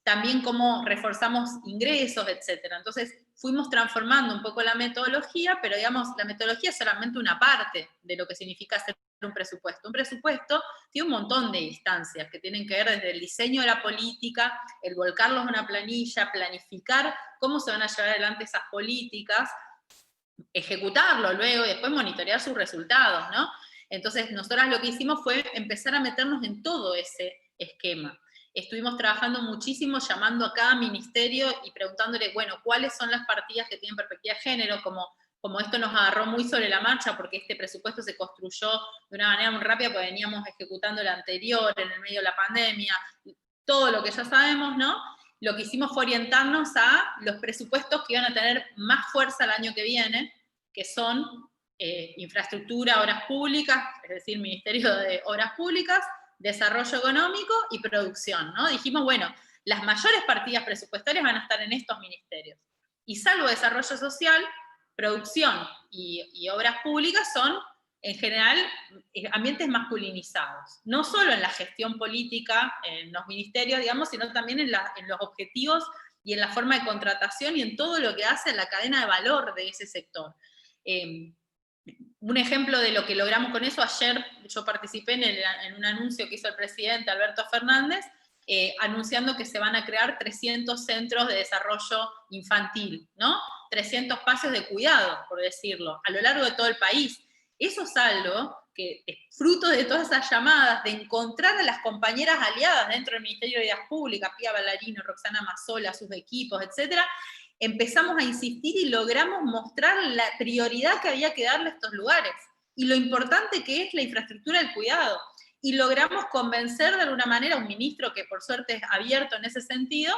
también cómo reforzamos ingresos, etc. Entonces, fuimos transformando un poco la metodología, pero digamos, la metodología es solamente una parte de lo que significa hacer un presupuesto. Un presupuesto tiene un montón de instancias que tienen que ver desde el diseño de la política, el volcarlos en una planilla, planificar cómo se van a llevar adelante esas políticas, ejecutarlo luego y después monitorear sus resultados, ¿no? Entonces, nosotras lo que hicimos fue empezar a meternos en todo ese esquema. Estuvimos trabajando muchísimo, llamando a cada ministerio y preguntándole, bueno, ¿cuáles son las partidas que tienen perspectiva de género? Como esto nos agarró muy sobre la marcha, porque este presupuesto se construyó de una manera muy rápida, porque veníamos ejecutando el anterior, en el medio de la pandemia, todo lo que ya sabemos, ¿no? Lo que hicimos fue orientarnos a los presupuestos que iban a tener más fuerza el año que viene, que son infraestructura, obras públicas, es decir, Ministerio de Obras Públicas, Desarrollo Económico y Producción, ¿no? Dijimos, bueno, las mayores partidas presupuestarias van a estar en estos ministerios. Y salvo Desarrollo Social, Producción y Obras Públicas son, en general, ambientes masculinizados. No solo en la gestión política, en los ministerios, digamos, sino también en los objetivos y en la forma de contratación y en todo lo que hace la cadena de valor de ese sector. Un ejemplo de lo que logramos con eso, ayer yo participé en un anuncio que hizo el presidente Alberto Fernández, anunciando que se van a crear 300 centros de desarrollo infantil, ¿no? 300 espacios de cuidado, por decirlo, a lo largo de todo el país. Eso es algo que es fruto de todas esas llamadas, de encontrar a las compañeras aliadas dentro del Ministerio de Ideas Públicas, Pía Ballarino, Roxana Mazzola, sus equipos, etcétera. Empezamos a insistir y logramos mostrar la prioridad que había que darle a estos lugares y lo importante que es la infraestructura del cuidado. Y logramos convencer de alguna manera a un ministro que por suerte es abierto en ese sentido,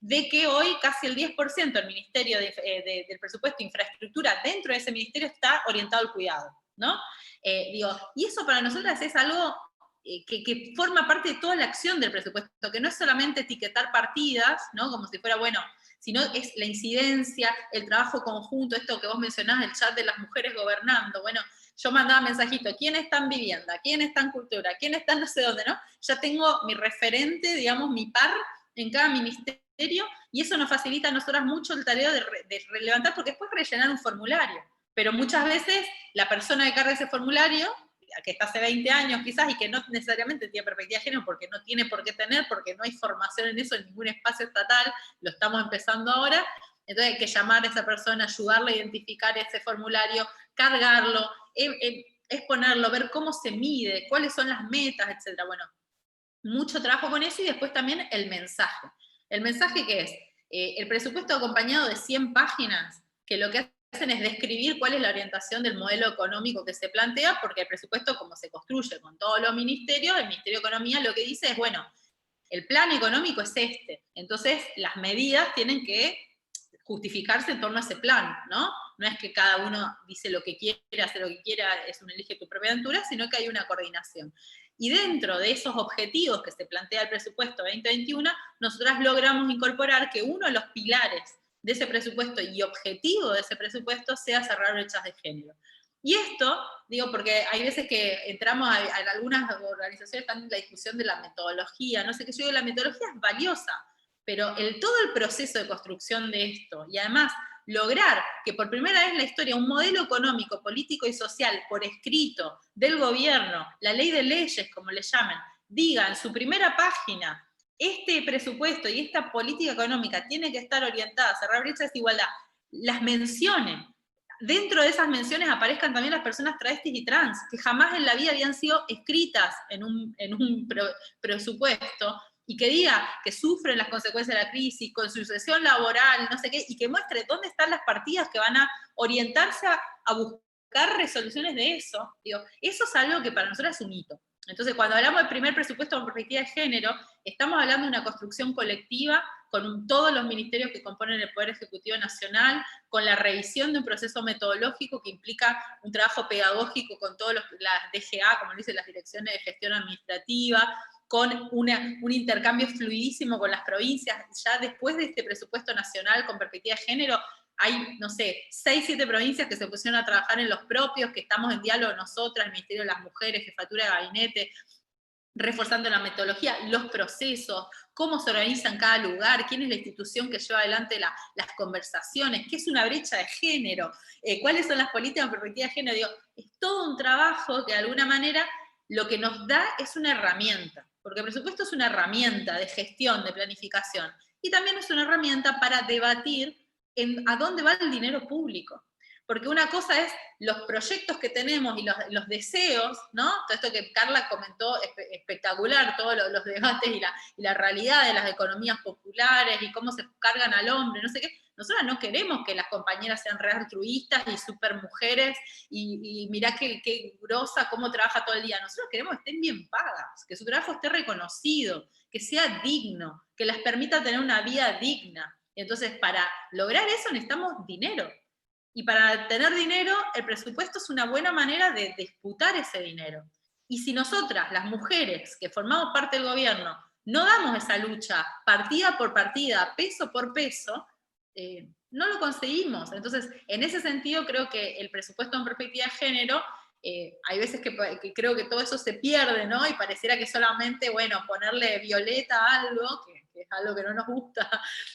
de que hoy casi el 10% del Ministerio del presupuesto de infraestructura dentro de ese ministerio está orientado al cuidado, ¿no? Y eso para nosotras es algo que forma parte de toda la acción del presupuesto, que no es solamente etiquetar partidas, ¿no? Como si fuera, bueno, sino es la incidencia, el trabajo conjunto, esto que vos mencionás, el chat de las mujeres gobernando. Bueno, yo mandaba mensajitos, ¿quién está en vivienda? ¿Quién está en cultura? ¿Quién está en no sé dónde? ¿No? Ya tengo mi referente, digamos, mi par en cada ministerio, y eso nos facilita a nosotras mucho el tarea de relevantar, porque después rellenar un formulario. Pero muchas veces la persona que carga ese formulario, que está hace 20 años quizás, y que no necesariamente tiene perspectiva de género, porque no tiene por qué tener, porque no hay formación en eso en ningún espacio estatal, lo estamos empezando ahora, entonces hay que llamar a esa persona, ayudarle a identificar ese formulario, cargarlo, exponerlo, ver cómo se mide, cuáles son las metas, etc. Bueno, mucho trabajo con eso, y después también el mensaje. ¿El mensaje qué es? El presupuesto acompañado de 100 páginas, que lo que hacen es describir cuál es la orientación del modelo económico que se plantea, porque el presupuesto, como se construye con todos los ministerios, el Ministerio de Economía lo que dice es, bueno, el plan económico es este, entonces las medidas tienen que justificarse en torno a ese plan, ¿no? No es que cada uno dice lo que quiere, hace lo que quiera, es un elige tu propia aventura, sino que hay una coordinación. Y dentro de esos objetivos que se plantea el presupuesto 2021, nosotras logramos incorporar que uno de los pilares de ese presupuesto y objetivo de ese presupuesto sea cerrar brechas de género. Y esto, digo, porque hay veces que entramos a algunas organizaciones están en la discusión de la metodología, no sé qué, yo digo, la metodología es valiosa, pero todo el proceso de construcción de esto, y además lograr que por primera vez en la historia un modelo económico, político y social por escrito del gobierno, la ley de leyes, como le llaman, diga en su primera página, este presupuesto y esta política económica tiene que estar orientada a cerrar brecha de desigualdad, las menciones, dentro de esas menciones aparezcan también las personas travestis y trans, que jamás en la vida habían sido escritas en un presupuesto, y que diga que sufren las consecuencias de la crisis, con sucesión laboral, no sé qué, y que muestre dónde están las partidas que van a orientarse a buscar resoluciones de eso. Digo, eso es algo que para nosotros es un hito. Entonces, cuando hablamos del primer presupuesto con perspectiva de género, estamos hablando de una construcción colectiva con todos los ministerios que componen el Poder Ejecutivo Nacional, con la revisión de un proceso metodológico que implica un trabajo pedagógico con todas las DGA, como dicen las direcciones de gestión administrativa, con un intercambio fluidísimo con las provincias. Ya después de este presupuesto nacional con perspectiva de género, hay, no sé, 6, 7 provincias que se pusieron a trabajar en los propios, que estamos en diálogo nosotras, el Ministerio de las Mujeres, Jefatura de Gabinete, reforzando la metodología, los procesos, cómo se organiza en cada lugar, quién es la institución que lleva adelante las conversaciones, qué es una brecha de género, cuáles son las políticas en perspectiva de género. Digo, es todo un trabajo que de alguna manera lo que nos da es una herramienta, porque el presupuesto es una herramienta de gestión, de planificación, y también es una herramienta para debatir a dónde va el dinero público. Porque una cosa es los proyectos que tenemos y los deseos, ¿no? Todo esto que Carla comentó, espectacular, todos los debates y la realidad de las economías populares y cómo se cargan al hombre, no sé qué. Nosotras no queremos que las compañeras sean re altruistas y super mujeres y mirá qué grosa, cómo trabaja todo el día. Nosotros queremos que estén bien pagas, que su trabajo esté reconocido, que sea digno, que les permita tener una vida digna. Entonces, para lograr eso necesitamos dinero. Y para tener dinero, el presupuesto es una buena manera de disputar ese dinero. Y si nosotras, las mujeres que formamos parte del gobierno, no damos esa lucha partida por partida, peso por peso, no lo conseguimos. Entonces, en ese sentido, creo que el presupuesto en perspectiva de género, hay veces que creo que todo eso se pierde, ¿no? Y pareciera que solamente, bueno, ponerle violeta a algo, que es algo que no nos gusta,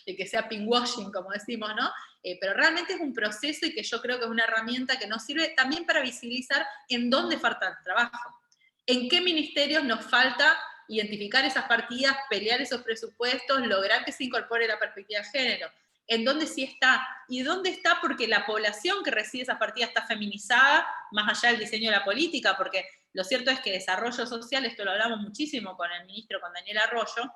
de que sea pinkwashing, como decimos, ¿no? Pero realmente es un proceso y que yo creo que es una herramienta que nos sirve también para visibilizar en dónde falta el trabajo, en qué ministerios nos falta identificar esas partidas, pelear esos presupuestos, lograr que se incorpore la perspectiva de género, en dónde sí está, y dónde está porque la población que recibe esas partidas está feminizada, más allá del diseño de la política, porque lo cierto es que desarrollo social, esto lo hablamos muchísimo con el ministro, con Daniel Arroyo,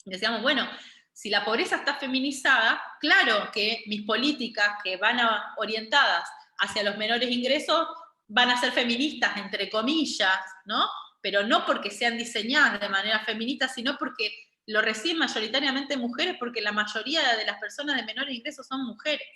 decíamos, bueno, si la pobreza está feminizada, claro que mis políticas que van orientadas hacia los menores ingresos van a ser feministas, entre comillas, ¿no? Pero no porque sean diseñadas de manera feminista, sino porque lo reciben mayoritariamente mujeres, porque la mayoría de las personas de menores ingresos son mujeres.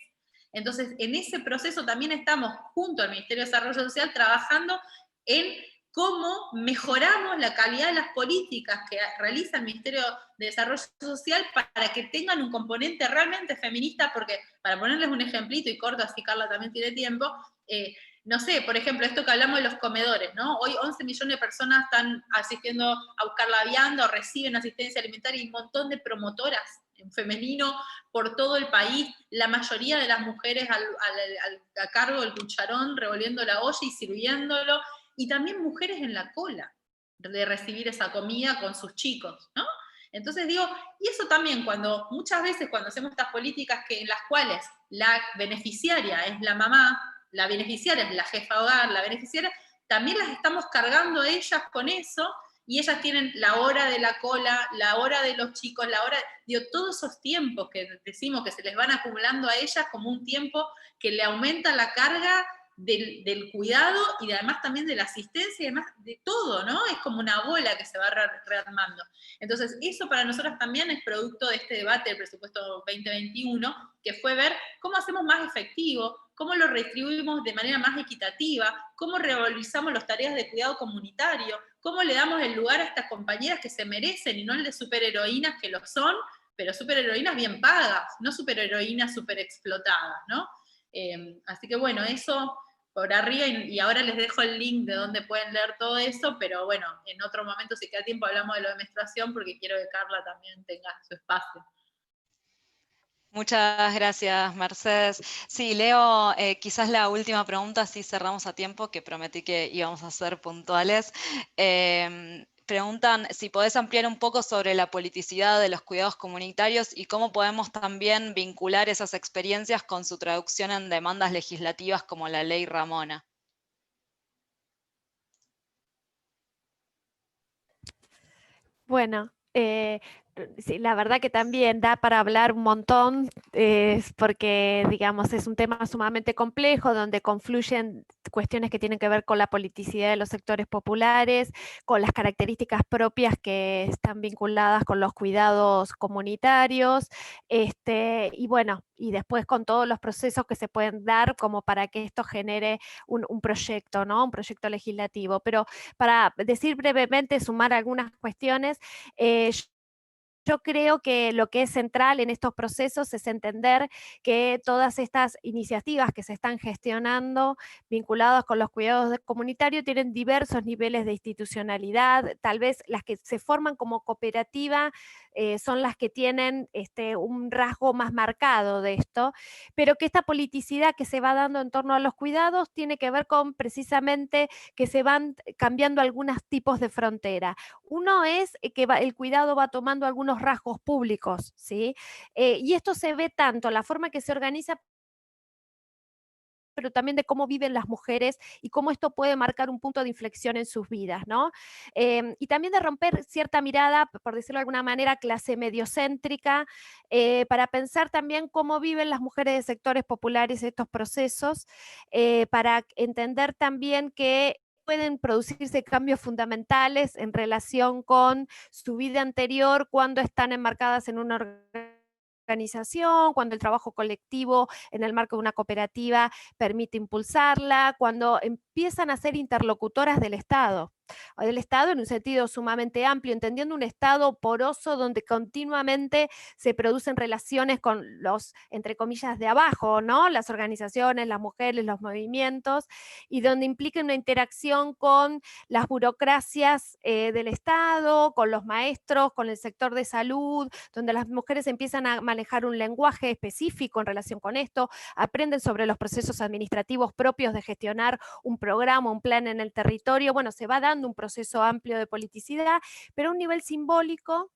Entonces, en ese proceso también estamos, junto al Ministerio de Desarrollo Social, trabajando en cómo mejoramos la calidad de las políticas que realiza el Ministerio de Desarrollo Social para que tengan un componente realmente feminista, porque, para ponerles un ejemplito, y corto, así Carla también tiene tiempo, no sé, por ejemplo, esto que hablamos de los comedores, ¿no? Hoy 11 millones de personas están asistiendo a buscar la vianda o reciben asistencia alimentaria y un montón de promotoras en femenino por todo el país, la mayoría de las mujeres a cargo del cucharón, revolviendo la olla y sirviéndolo, y también mujeres en la cola de recibir esa comida con sus chicos, ¿no? Entonces digo, y eso también muchas veces cuando hacemos estas políticas en las cuales la beneficiaria es la mamá, la beneficiaria es la jefa de hogar, la beneficiaria, también las estamos cargando a ellas con eso, y ellas tienen la hora de la cola, la hora de los chicos, todos esos tiempos que decimos que se les van acumulando a ellas como un tiempo que le aumenta la carga del cuidado y además también de la asistencia y además de todo, ¿no? Es como una bola que se va rearmando. Entonces, eso para nosotros también es producto de este debate del presupuesto 2021, que fue ver cómo hacemos más efectivo, cómo lo redistribuimos de manera más equitativa, cómo revalorizamos las tareas de cuidado comunitario, cómo le damos el lugar a estas compañeras que se merecen y no el de superheroínas que lo son, pero superheroínas bien pagas, no superheroínas superexplotadas, ¿no? Así que bueno, eso por arriba, y ahora les dejo el link de donde pueden leer todo eso, pero bueno, en otro momento, si queda tiempo, hablamos de lo de menstruación, porque quiero que Carla también tenga su espacio. Muchas gracias, Mercedes. Sí, Leo, quizás la última pregunta, si cerramos a tiempo, que prometí que íbamos a ser puntuales. Preguntan si podés ampliar un poco sobre la politicidad de los cuidados comunitarios y cómo podemos también vincular esas experiencias con su traducción en demandas legislativas como la Ley Ramona. Bueno, sí, la verdad que también da para hablar un montón, porque, digamos, es un tema sumamente complejo, donde confluyen cuestiones que tienen que ver con la politicidad de los sectores populares, con las características propias que están vinculadas con los cuidados comunitarios, y bueno, y después con todos los procesos que se pueden dar como para que esto genere un proyecto, ¿no? Un proyecto legislativo. Pero para decir brevemente, sumar algunas cuestiones, yo creo que lo que es central en estos procesos es entender que todas estas iniciativas que se están gestionando vinculadas con los cuidados comunitarios tienen diversos niveles de institucionalidad. Tal vez las que se forman como cooperativa son las que tienen un rasgo más marcado de esto, pero que esta politicidad que se va dando en torno a los cuidados tiene que ver con precisamente que se van cambiando algunos tipos de frontera. Uno es que el cuidado va tomando algunos rasgos públicos, ¿sí? Y esto se ve tanto en la forma que se organiza, pero también de cómo viven las mujeres y cómo esto puede marcar un punto de inflexión en sus vidas, ¿no? Y también de romper cierta mirada, por decirlo de alguna manera, clase mediocéntrica, para pensar también cómo viven las mujeres de sectores populares estos procesos, para entender también que pueden producirse cambios fundamentales en relación con su vida anterior cuando están enmarcadas en una organización, cuando el trabajo colectivo en el marco de una cooperativa permite impulsarla, cuando empiezan a ser interlocutoras del Estado en un sentido sumamente amplio, entendiendo un Estado poroso donde continuamente se producen relaciones con los, entre comillas, de abajo, ¿no? Las organizaciones, las mujeres, los movimientos, y donde implica una interacción con las burocracias del Estado, con los maestros, con el sector de salud, donde las mujeres empiezan a manejar un lenguaje específico en relación con esto, aprenden sobre los procesos administrativos propios de gestionar un programa, un plan en el territorio. Bueno, se va dando un proceso amplio de politicidad, pero a un nivel simbólico,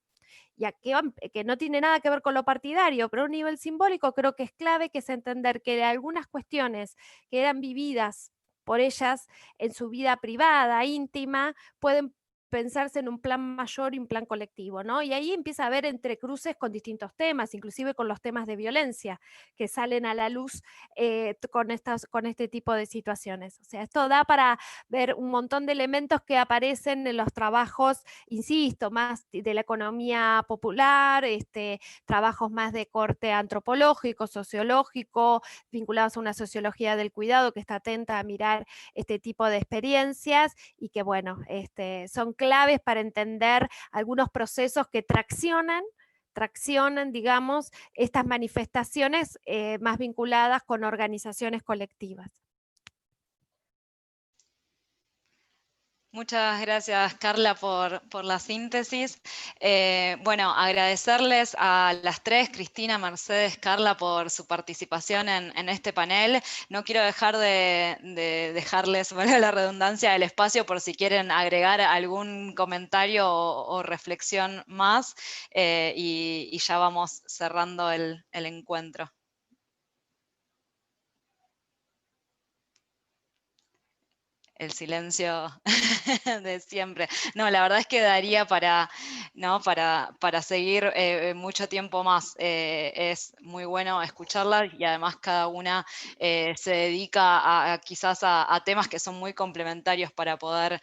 ya que no tiene nada que ver con lo partidario, pero a un nivel simbólico creo que es clave, que es entender que algunas cuestiones que eran vividas por ellas en su vida privada, íntima, pueden pensarse en un plan mayor y un plan colectivo, ¿no? Y ahí empieza a haber entrecruces con distintos temas, inclusive con los temas de violencia que salen a la luz con este tipo de situaciones. O sea, esto da para ver un montón de elementos que aparecen en los trabajos, insisto, más de la economía popular, trabajos más de corte antropológico, sociológico, vinculados a una sociología del cuidado que está atenta a mirar este tipo de experiencias y que, bueno, son claves para entender algunos procesos que traccionan, digamos, estas manifestaciones más vinculadas con organizaciones colectivas. Muchas gracias, Carla, por la síntesis. Bueno, agradecerles a las tres, Cristina, Mercedes, Carla, por su participación en este panel. No quiero dejar de dejarles, valga la redundancia, el espacio por si quieren agregar algún comentario o reflexión más, y ya vamos cerrando el encuentro. El silencio de siempre. No, la verdad es que daría para seguir mucho tiempo más. Es muy bueno escucharla y además cada una se dedica quizás a temas que son muy complementarios para poder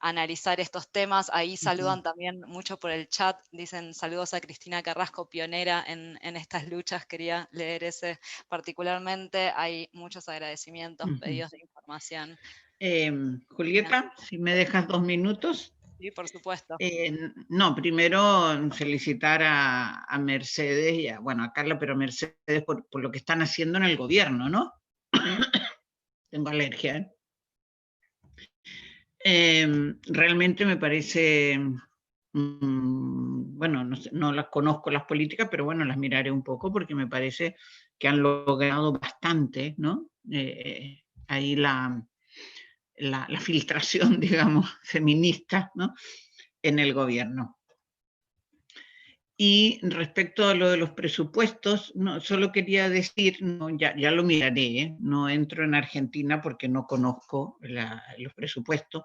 analizar estos temas. Ahí saludan también mucho por el chat, dicen saludos a Cristina Carrasco, pionera en estas luchas. Quería leer ese particularmente. Hay muchos agradecimientos, pedidos de información. Julieta, si me dejas 2 minutos. Sí, por supuesto. No, primero felicitar a Mercedes y a Carla, pero a Mercedes por lo que están haciendo en el gobierno, ¿no? Tengo alergia. Realmente me parece bueno, no las conozco las políticas, pero bueno, las miraré un poco porque me parece que han logrado bastante, ¿no? Ahí la filtración, digamos, feminista, ¿no? En el gobierno. Y respecto a lo de los presupuestos, no, solo quería decir, no, ya lo miraré, ¿eh? No entro en Argentina porque no conozco los presupuestos,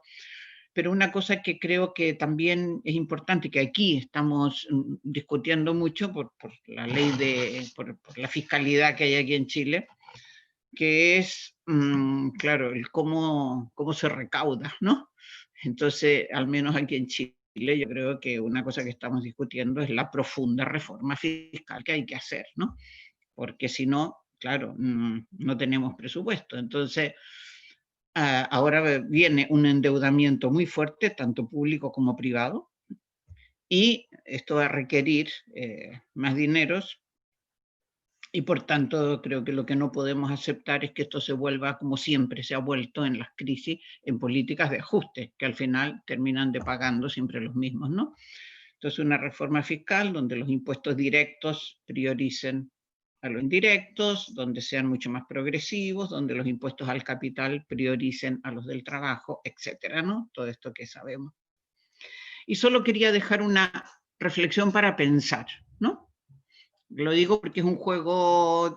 pero una cosa que creo que también es importante, que aquí estamos discutiendo mucho por la ley por la fiscalidad que hay aquí en Chile, que es, claro, el cómo se recauda, ¿no? Entonces, al menos aquí en Chile, yo creo que una cosa que estamos discutiendo es la profunda reforma fiscal que hay que hacer, ¿no? Porque si no, claro, no tenemos presupuesto. Entonces, ahora viene un endeudamiento muy fuerte, tanto público como privado, y esto va a requerir más dineros, y por tanto creo que lo que no podemos aceptar es que esto se vuelva, como siempre se ha vuelto en las crisis, en políticas de ajuste, que al final terminan pagando siempre los mismos, ¿no? Entonces una reforma fiscal donde los impuestos directos prioricen a los indirectos, donde sean mucho más progresivos, donde los impuestos al capital prioricen a los del trabajo, etcétera, ¿no? Todo esto que sabemos. Y solo quería dejar una reflexión para pensar, ¿no? Lo digo porque es un juego,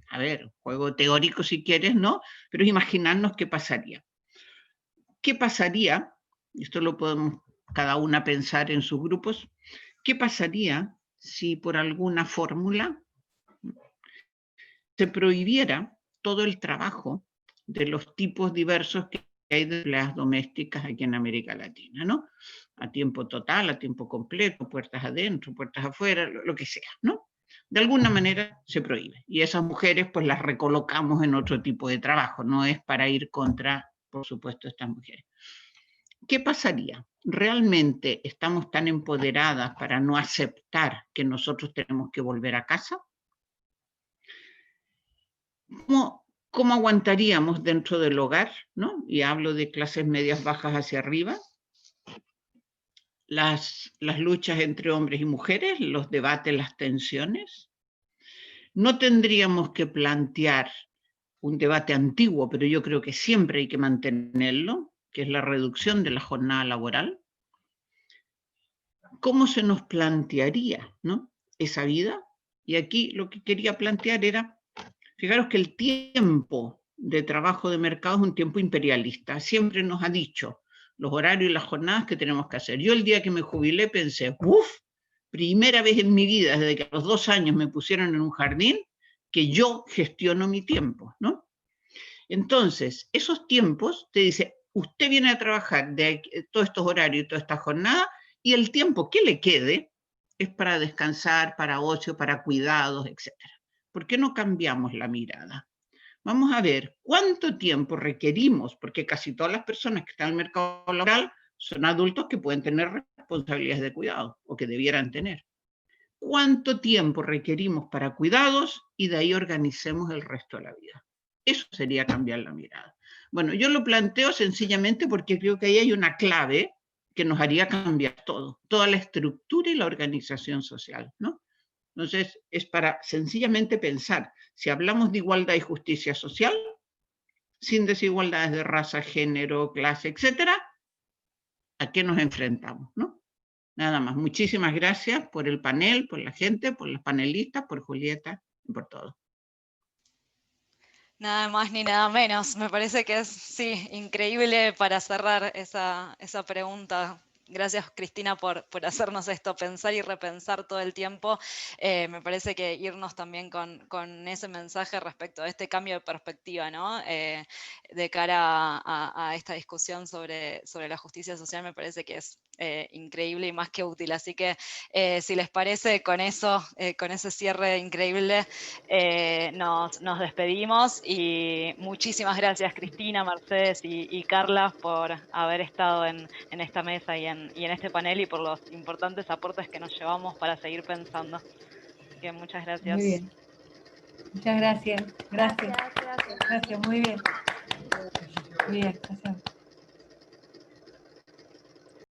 a ver, juego teórico si quieres, ¿no? Pero es imaginarnos qué pasaría. ¿Qué pasaría? Esto lo podemos cada una pensar en sus grupos. ¿Qué pasaría si por alguna fórmula se prohibiera todo el trabajo de los tipos diversos que hay de empleadas domésticas aquí en América Latina, ¿no? A tiempo total, a tiempo completo, puertas adentro, puertas afuera, lo que sea, ¿no? De alguna manera se prohíbe. Y esas mujeres pues las recolocamos en otro tipo de trabajo, no es para ir contra, por supuesto, estas mujeres. ¿Qué pasaría? ¿Realmente estamos tan empoderadas para no aceptar que nosotros tenemos que volver a casa? ¿Cómo aguantaríamos dentro del hogar, ¿no? Y hablo de clases medias bajas hacia arriba, las luchas entre hombres y mujeres, los debates, las tensiones. No tendríamos que plantear un debate antiguo, pero yo creo que siempre hay que mantenerlo, que es la reducción de la jornada laboral. ¿Cómo se nos plantearía, ¿no? esa vida? Y aquí lo que quería plantear era, fijaros que el tiempo de trabajo de mercado es un tiempo imperialista. Siempre nos ha dicho los horarios y las jornadas que tenemos que hacer. Yo el día que me jubilé pensé, primera vez en mi vida, desde que a los 2 años me pusieron en un jardín, que yo gestiono mi tiempo, ¿no? Entonces, esos tiempos, te dice, usted viene a trabajar de todos estos horarios y toda esta jornada, y el tiempo que le quede es para descansar, para ocio, para cuidados, etc. ¿Por qué no cambiamos la mirada? Vamos a ver cuánto tiempo requerimos, porque casi todas las personas que están en el mercado laboral son adultos que pueden tener responsabilidades de cuidado, o que debieran tener. ¿Cuánto tiempo requerimos para cuidados? Y de ahí organicemos el resto de la vida. Eso sería cambiar la mirada. Bueno, yo lo planteo sencillamente porque creo que ahí hay una clave que nos haría cambiar todo, toda la estructura y la organización social, ¿no? Entonces, es para sencillamente pensar, si hablamos de igualdad y justicia social, sin desigualdades de raza, género, clase, etcétera, ¿a qué nos enfrentamos, no? Nada más. Muchísimas gracias por el panel, por la gente, por los panelistas, por Julieta y por todo. Nada más ni nada menos. Me parece que es, sí, increíble para cerrar esa pregunta. Gracias, Cristina, por hacernos esto, pensar y repensar todo el tiempo. Me parece que irnos también con ese mensaje respecto a este cambio de perspectiva, ¿no? De cara a esta discusión sobre la justicia social, me parece que es increíble y más que útil. Así que, si les parece, con eso, con ese cierre increíble, nos despedimos. Y muchísimas gracias, Cristina, Mercedes y Carla, por haber estado en esta mesa y en este panel, y por los importantes aportes que nos llevamos para seguir pensando. Así que muchas gracias. Muy bien. Muchas gracias. Gracias. Gracias. Muy bien. Muy bien. Gracias.